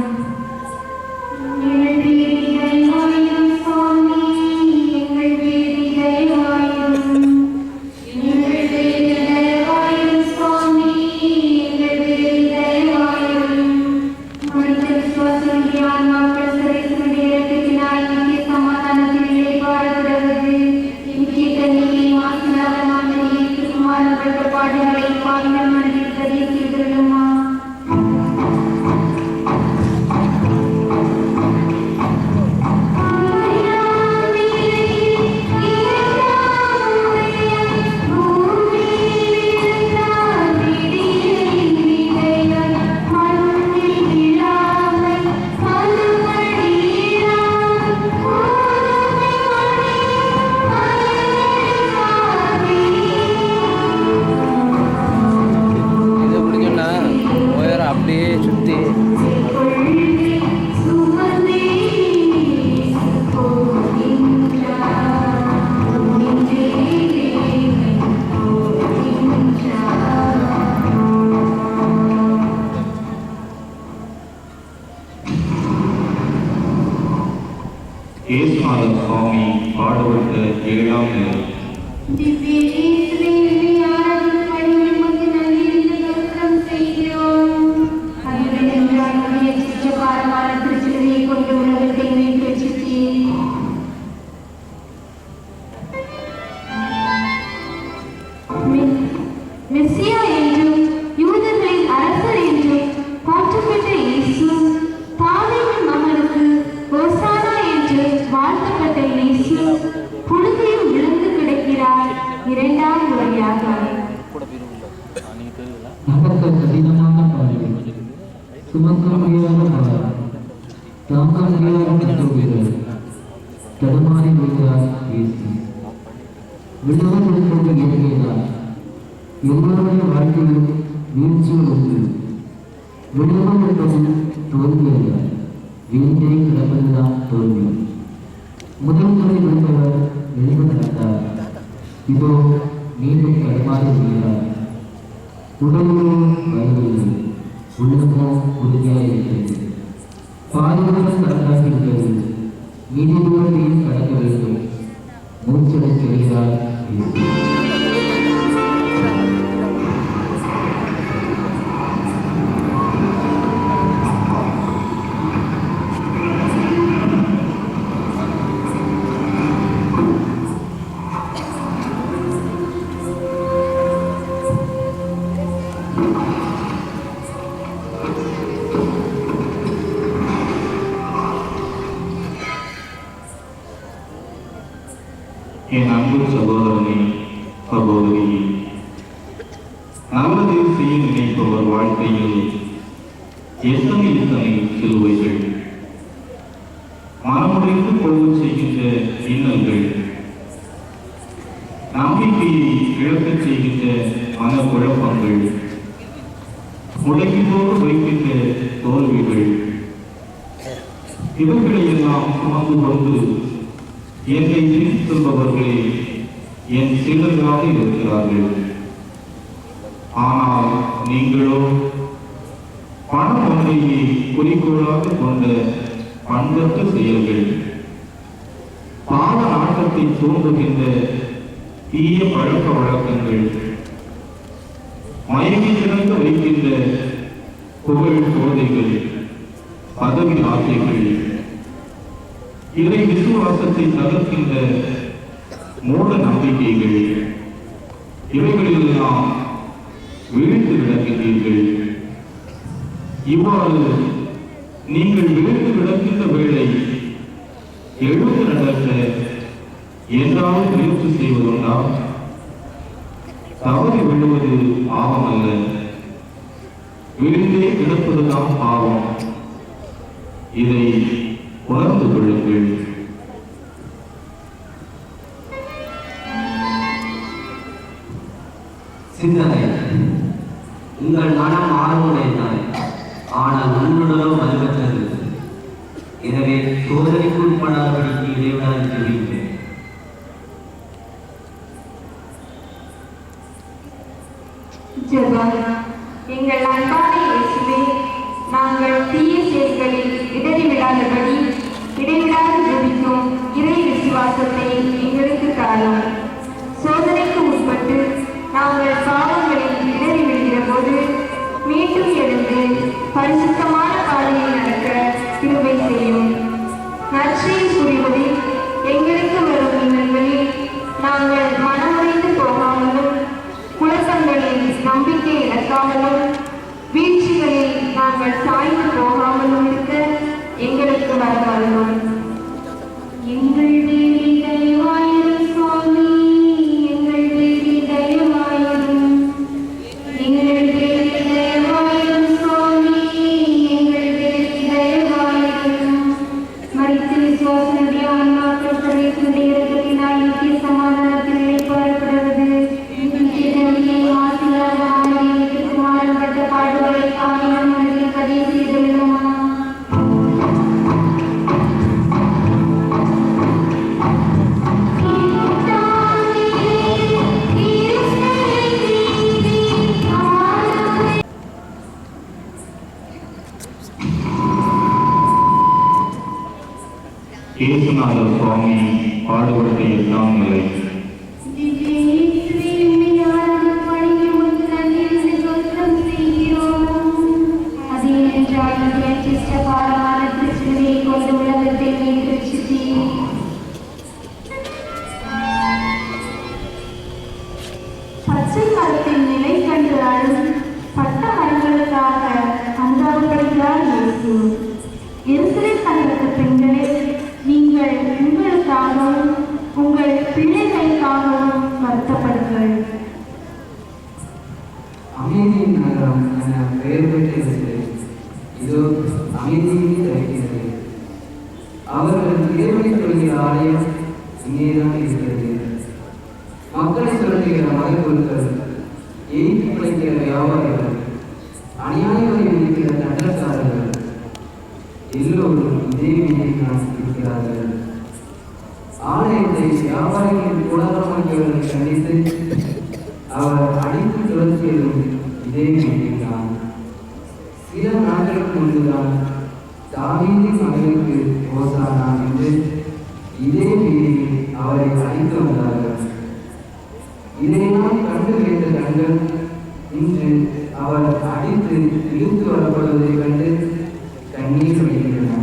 ஏசுநாதர் சுவாமி பாடுபட்ட 7ஆம் நிலை. மெஸ்ஸியா என்றும் யூதர்களின் அரசர் என்றும் போற்றப்பட்ட இயேசு தாவீதின் நமக்கு கடினமான பாதைகள், சுமக்க முடியாத பாரம், தாங்க முடியாத கட்டுரைகள், தடுமாறி விழுந்தார் இயேசு. விழுவது என்பது இயற்கைதான். எல்லோருடைய வாழ்க்கையிலும் வீழ்ச்சிகள் உண்டு. விழுவது என்பது தோல்வி அல்ல, வீழ்ந்தே கிடப்பதுதான் தோல்வி. முதல் முறை விழுந்தவர் எழுந்து நடந்தார். இதோ மீண்டும் தடுமாறி விழுகிறார். உடலோ வயதில்லை, உள்ளமோ உறுதியாக இருக்கிறது. பாதுகாப்பு கடந்தாகிவிட்டது. நீதி தூரத்தையும் கடக்க வேண்டும். மூச்சடை செல்கிறார் இயேசு. என் அன்பு சகோதரனே, சகோதரி, நல்லதை செய்ய நினைப்பவர் வாழ்க்கையில் எத்தனை சிலுவைகள், மனமுடைந்து போகச் செய்கின்ற இன்னல்கள், நம்பிக்கையை இழக்கச் செய்கின்ற மனக்குழப்பங்கள், முடங்கி போக வைக்கின்ற தோல்விகள், இவர்களையெல்லாம் சுமந்து கொண்டு என்னை பின் சொல்பவர்களே என் சீடர்களாக இருக்கிறார்கள். ஆனால் நீங்களோ பணம் ஒன்றையே குறிக்கோளாக கொண்ட பண்பற்ற செயல்கள், பாவ நாட்டத்தை தூண்டுகின்ற தீய பழக்க வழக்கங்கள், மயங்கி திறந்து வைக்கின்ற புகழ் போதைகள், பதவி ஆசைகள், இறை விசுவாசத்தை தகர்க்கின்ற மூட நம்பிக்கைகள், இவைகளெல்லாம் வீழ்ந்து கிடக்கின்றீர்கள். இவ்வாறு நீங்கள் வீழ்ந்து கிடக்கின்ற வேளை எழுந்து நடக்க என்றாலும் முயற்சி செய்வதுண்டா? தவறி விழுவது பாவம் அல்ல, வீழ்ந்தே கிடப்பதுதான் பாவம். இதை உணர்ந்து கொள்ளுங்கள். சிந்தனை. உங்கள் மனம் ஆர்வமுடையதாய், ஆனால் உங்களுடனோ வலுவற்றது. எனவே சோதனைக்கு உட்படாதபடிக்கு இறைவனால் ஜெபிக்கிறேன். ஜெபம். எங்கள் அன்பான இயேசுவே, நாங்கள் தீய செயல்களில் இடறிவிடாதபடி இடைவிடாது ஜெபிக்கும் இறை விசுவாசத்தை எங்களுக்கு தாரும். சோதனைக்கு உட்பட்டு நாங்கள் பாவங்களில் இடறி விடுகிற போது மீண்டும் எழுந்து பரிசுத்தமான பாதையில் நடக்க கிருபை செய்யும். நற்செய்தி புரிவதில் எங்களுக்கு வரும் இன்னல்களில் நாங்கள் மனமுடைந்து போகாமலும், குழப்பங்களில் நம்பிக்கை இழக்காமலும், வீழ்ச்சிகளில் நாங்கள் சாய்ந்து போகாமலும் இருக்க எங்களுக்கு வரவரும். எங்கள் தேவி தயவாயிரும் சுவாமி, எங்கள் தேவி தயவாயிரும், எங்கள் தேவி தயவாயிரும் சுவாமி, எங்கள் தேவி தயவாயிரும். மரித்து விசுவாசனுடைய ஆன்மாக்கள் பிரவேசனுடைய இரக்கத்தினால் நித்திய சமாதானத்தில் இளைப்பாறப்படுவது. மாறப்பட்ட பாடுகளை காணியம் மனதில் பதிவு செய்துள்ளோமா? இயேசுநாதர் சுவாமி பாடுபட்ட எல்லாம் நிலை. பச்சை மரத்தின் நிலை கண்டு அழும் பட்ட மரங்களுக்காக அனுதாபப்படுகிறார் இயேசு. எருசலேம் நகரத்து பெண்களே, நீங்கள் உங்களுக்காகவும் உங்கள் பிள்ளைகள் அமைதியின் நகரம் என பெயர் பெற்றிருந்தது. இதோ அமைதியை தருகிறது. அவர்கள் இறைவனை சொல்கிற ஆலயம் இங்கேதான் இருக்கிறது. மக்களை சொல்லுகிற மதக்குழுக்கள், எய்தி பிழைக்கிற வியாபாரிகள், அநியாய வரி விதிக்கிற தண்டக்காரர்கள் எல்லோரும் இதே வீட்டில் இருக்கிறார்கள். ஆலயத்தை வியாபாரிகளின் கோலாகலமாக்கியவர்களை கண்டித்து அவர் அடித்து துரத்தியதும் இதே வீட்டில்தான். சில நாட்களுக்கு முன்புதான் தாவீதின் மகனுக்கு ஓசானா என்று இதே வீதியில் அவரை அழைத்து வந்தார்கள். இதையெல்லாம் கண்டு வைத்த கண்கள் இன்று அவர் அடித்து இழுத்து வரப்படுவதைக் கண்டு கண்ணீர் வடிகின்றன.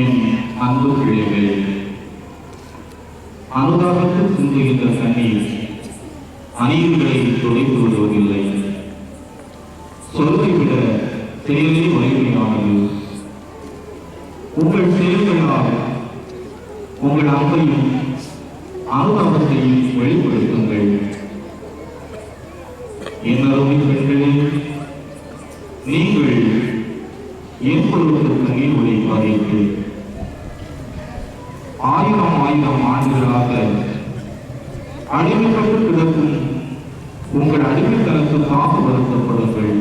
என் அன்பு பிள்ளைகளே, அனுதாபத்தில் சிந்துகின்ற கண்ணீர் அநீதிகளை துடைத்து விடுவதில்லை. சொல்லை விட செயலே வலிமையானது. உங்கள் செயல்களால் உங்கள் அன்பையும் அனுதாபத்தையும் வெளிப்படுத்துங்கள். என்னருமை பெண்களே, நீங்கள் என் பொருளுக்கு கண்ணீர் உழைப்பாதீர்கள். 1000 ஆண்டுகளாக அடிமைப்பட்டு கிடக்கும் உங்கள் அடிமைத்தனத்துக்காக வருத்தப்படுங்கள்.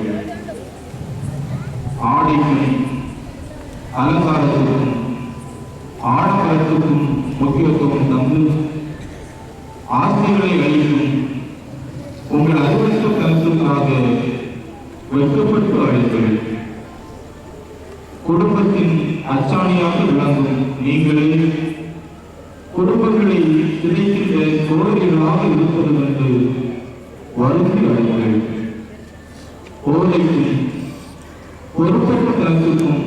ஆடைக்கும் அலங்காரத்துக்கும் ஆடம்பரத்துக்கும் முக்கியத்துவம் தந்து ஆசைகளை அளிக்கும் உங்கள் அறிவற்றத்தனத்துக்காக வெட்கப்பட்டு அழைங்கள். குடும்பத்தின் அச்சாணியாக விளங்கும் நீங்களே குடும்பங்களை சிதைக்கின்ற சோழர்களாக இருப்பது என்று வருந்தி அடைங்கள். போதைக்கும் பொறுப்பற்ற தனத்துக்கும்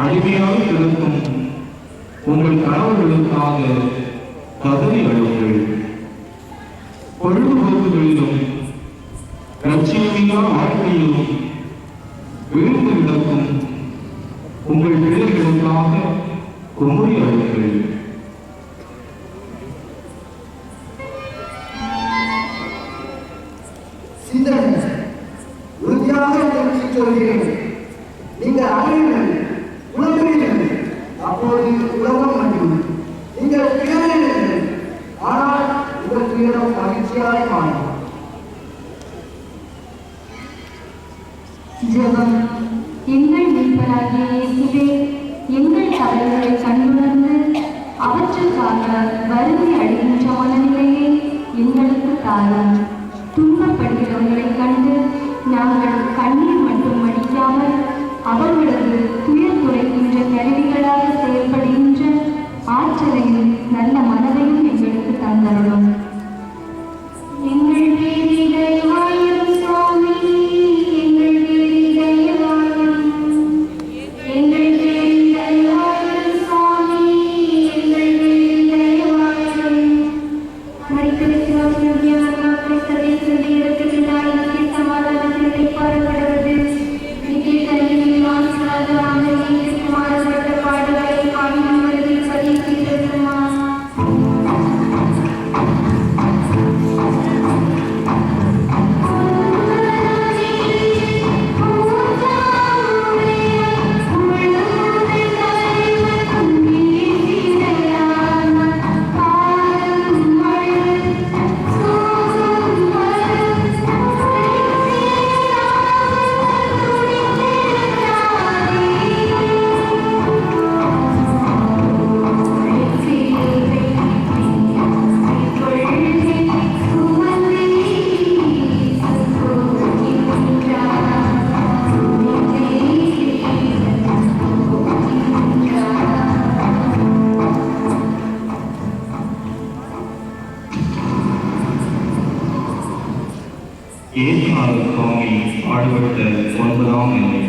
அடிமையாக கிடக்கும் உங்கள் கணவர்களுக்காக கதறி அழுங்கள். பொழுதுபோக்குகளிலும் லட்சியமில்லா வாழ்க்கையிலும் வீழ்ந்து கிடக்கும் உங்கள் பிள்ளைகளுக்காக குமுறி அழுங்கள். சிந்தனை உறுதியாக உங்களுக்கு சொல்கிறேன். நீங்கள் அழுங்கள், உணர்வீர்கள், அப்போது உலகம் அழியும். நீங்கள் துயரீர்கள், ஆனால் உங்கள் துயரம் மகிழ்ச்சியாக மாறும். ஜெபம். எங்கள் மீட்பராகிய இயேசுவே, எங்கள் தவறுகளை கண்டுணர்ந்து அவற்றுக்காக வருந்தி அடைகின்ற மனநிலையை எங்களுக்கு தாரும். துன்பப்படுகிறவர்களைக் கண்டு நாங்கள் கண்ணீர் மட்டும் வடிக்காமல் அவர்களது துயர் குறைக்கின்ற கருவிகளாக செயல்படுகின்ற ஆற்றலையும் நல்ல மனதையும் எங்களுக்கு தந்தருளும். எங்கள் பேரில் தயவாயிரும் சுவாமி, எங்கள் பேரில் தயவாயிரும். எங்கள் பேரில் தயவாயிரும் சுவாமி, எங்கள் பேரில் தயவாயிரும். மறித்திருக்கிறவர்களுடைய ஆன்மாக்களை சதேச நேரத்தில் சமாதானத்தில் பாடுபடுவது சமம் இல்லை.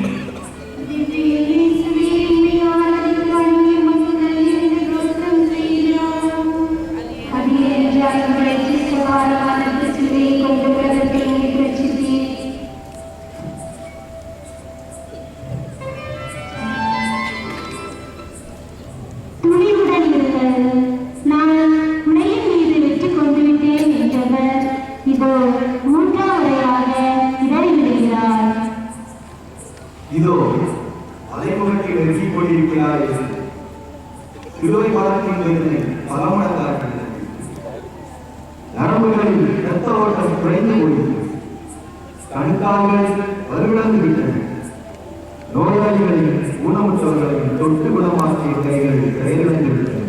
துணிவுடன் இருங்கள், நான் உலகின் மீது வெற்றி கொண்டு விட்டேன் என்றவர் இதோ மூன்றாம் முறையாக இடறிவிடுகிறார். இதோ அலைமுகத்தில் நெருங்கிக் கொண்டிருக்கிறார் என்று சிலுவை பாதத்தின் வேதனை பலமடங்காகிறது. நரம்புகளில் இரத்த ஓட்டம் குறைந்து போயிற்று. கண்கால்கள் வலுவிழந்து விட்டன. நோயாளிகளையும் ஊனமுற்றவர்களையும் தொட்டு குணமாக்கிய கைகள் செயலிழந்து விட்டன.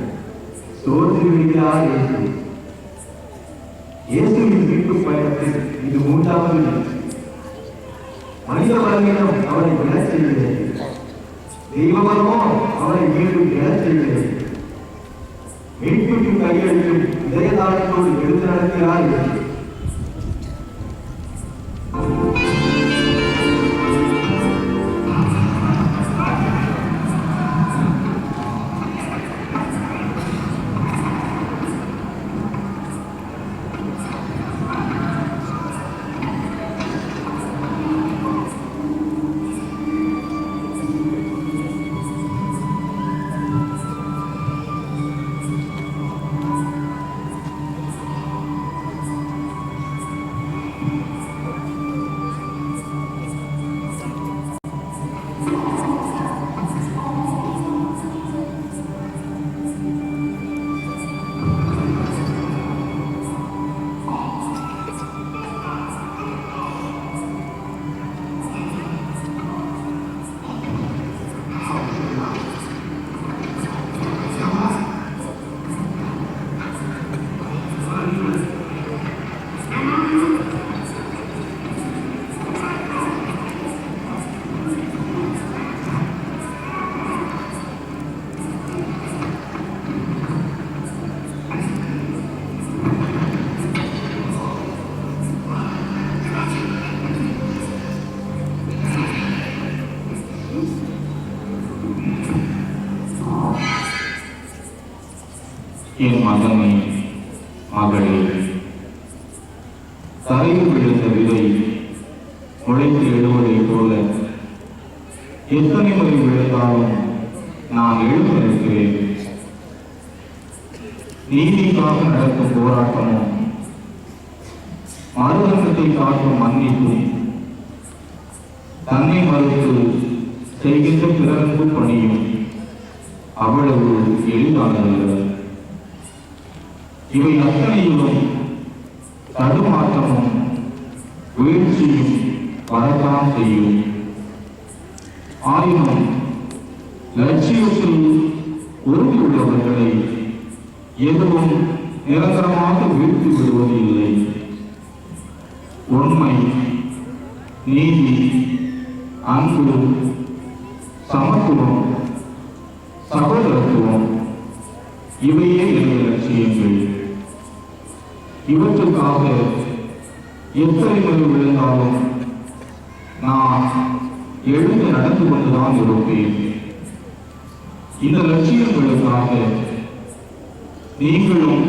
சோர்ந்து விடுகிறார் இயேசு. இயேசுவின் மீட்பு பயணத்தில் இது மூன்றாவது நிகழ்ச்சி. மனித பலவீனம் அவரை விழச் செய்கிறது. தெய்வமோ அவரை மீண்டும் விழச் செய்கிறது. மீட்புக்கு கையளிக்கும் இதயதாரத்தோடு எடுத்து நடக்கிறார் இயேசு. என் மகனே, மகளே, தரையில் விழுந்த விதை முளைத்து எழுவதைப் போல எத்தனை முறை விழுந்தாலும் நான் எழுந்திருக்கிறேன். நீதிக்காக நடக்கும் போராட்டமும் மறுதண்டத்தை காட்டும் மன்னிப்பும் தன்னை மறுத்து செய்கின்ற பிறகு பணியும் அவ்வளவு எளிதானதல்ல. இவை அத்தனையிலும் தடுமாற்றமும் வீழ்ச்சியும் வரத்தான் செய்யும். ஆயினும் லட்சியத்தில் உறுதியுள்ளவர்களை எதுவும் நிரந்தரமாக வீழ்த்தி விடுவது இல்லை. உண்மை, நீதி, அன்பு, சமத்துவம், சகோதரத்துவம் இவையே எனது லட்சியங்கள். இவற்றுக்காக எத்தனை முறை விழுந்தாலும் நான் எழுந்து நடந்து கொண்டுதான் இருப்பேன். இந்த லட்சியங்களுக்காக நீங்களும்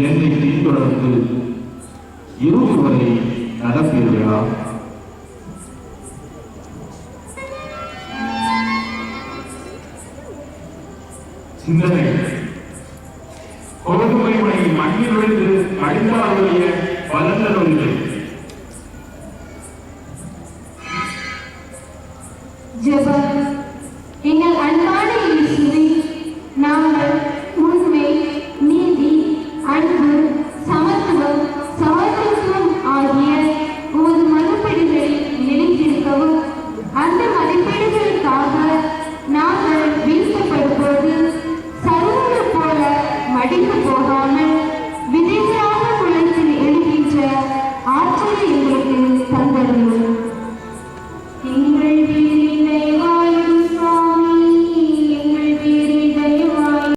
என்னை பின்தொடர்ந்து இறுதி வரை நடப்பீர்களா? சிந்தனை: கோதுமை மணி மண்ணில் விழுந்து அடித்தாருடைய பலனொன்று. ஜெபம். எங்கள் அன்பான இயேசுவே, நாங்கள் உண்மை, நீதி, அன்பு, சமத்துவம், சகோதரத்துவம் ஆகிய உமது மதிப்பீடுகளில் நிலைத்திருக்கவும், அந்த மதிப்பீடுகளுக்காக நாங்கள் வீழ்த்தப்படும்போது சருவங்கள் போல மடிந்து போகாமல்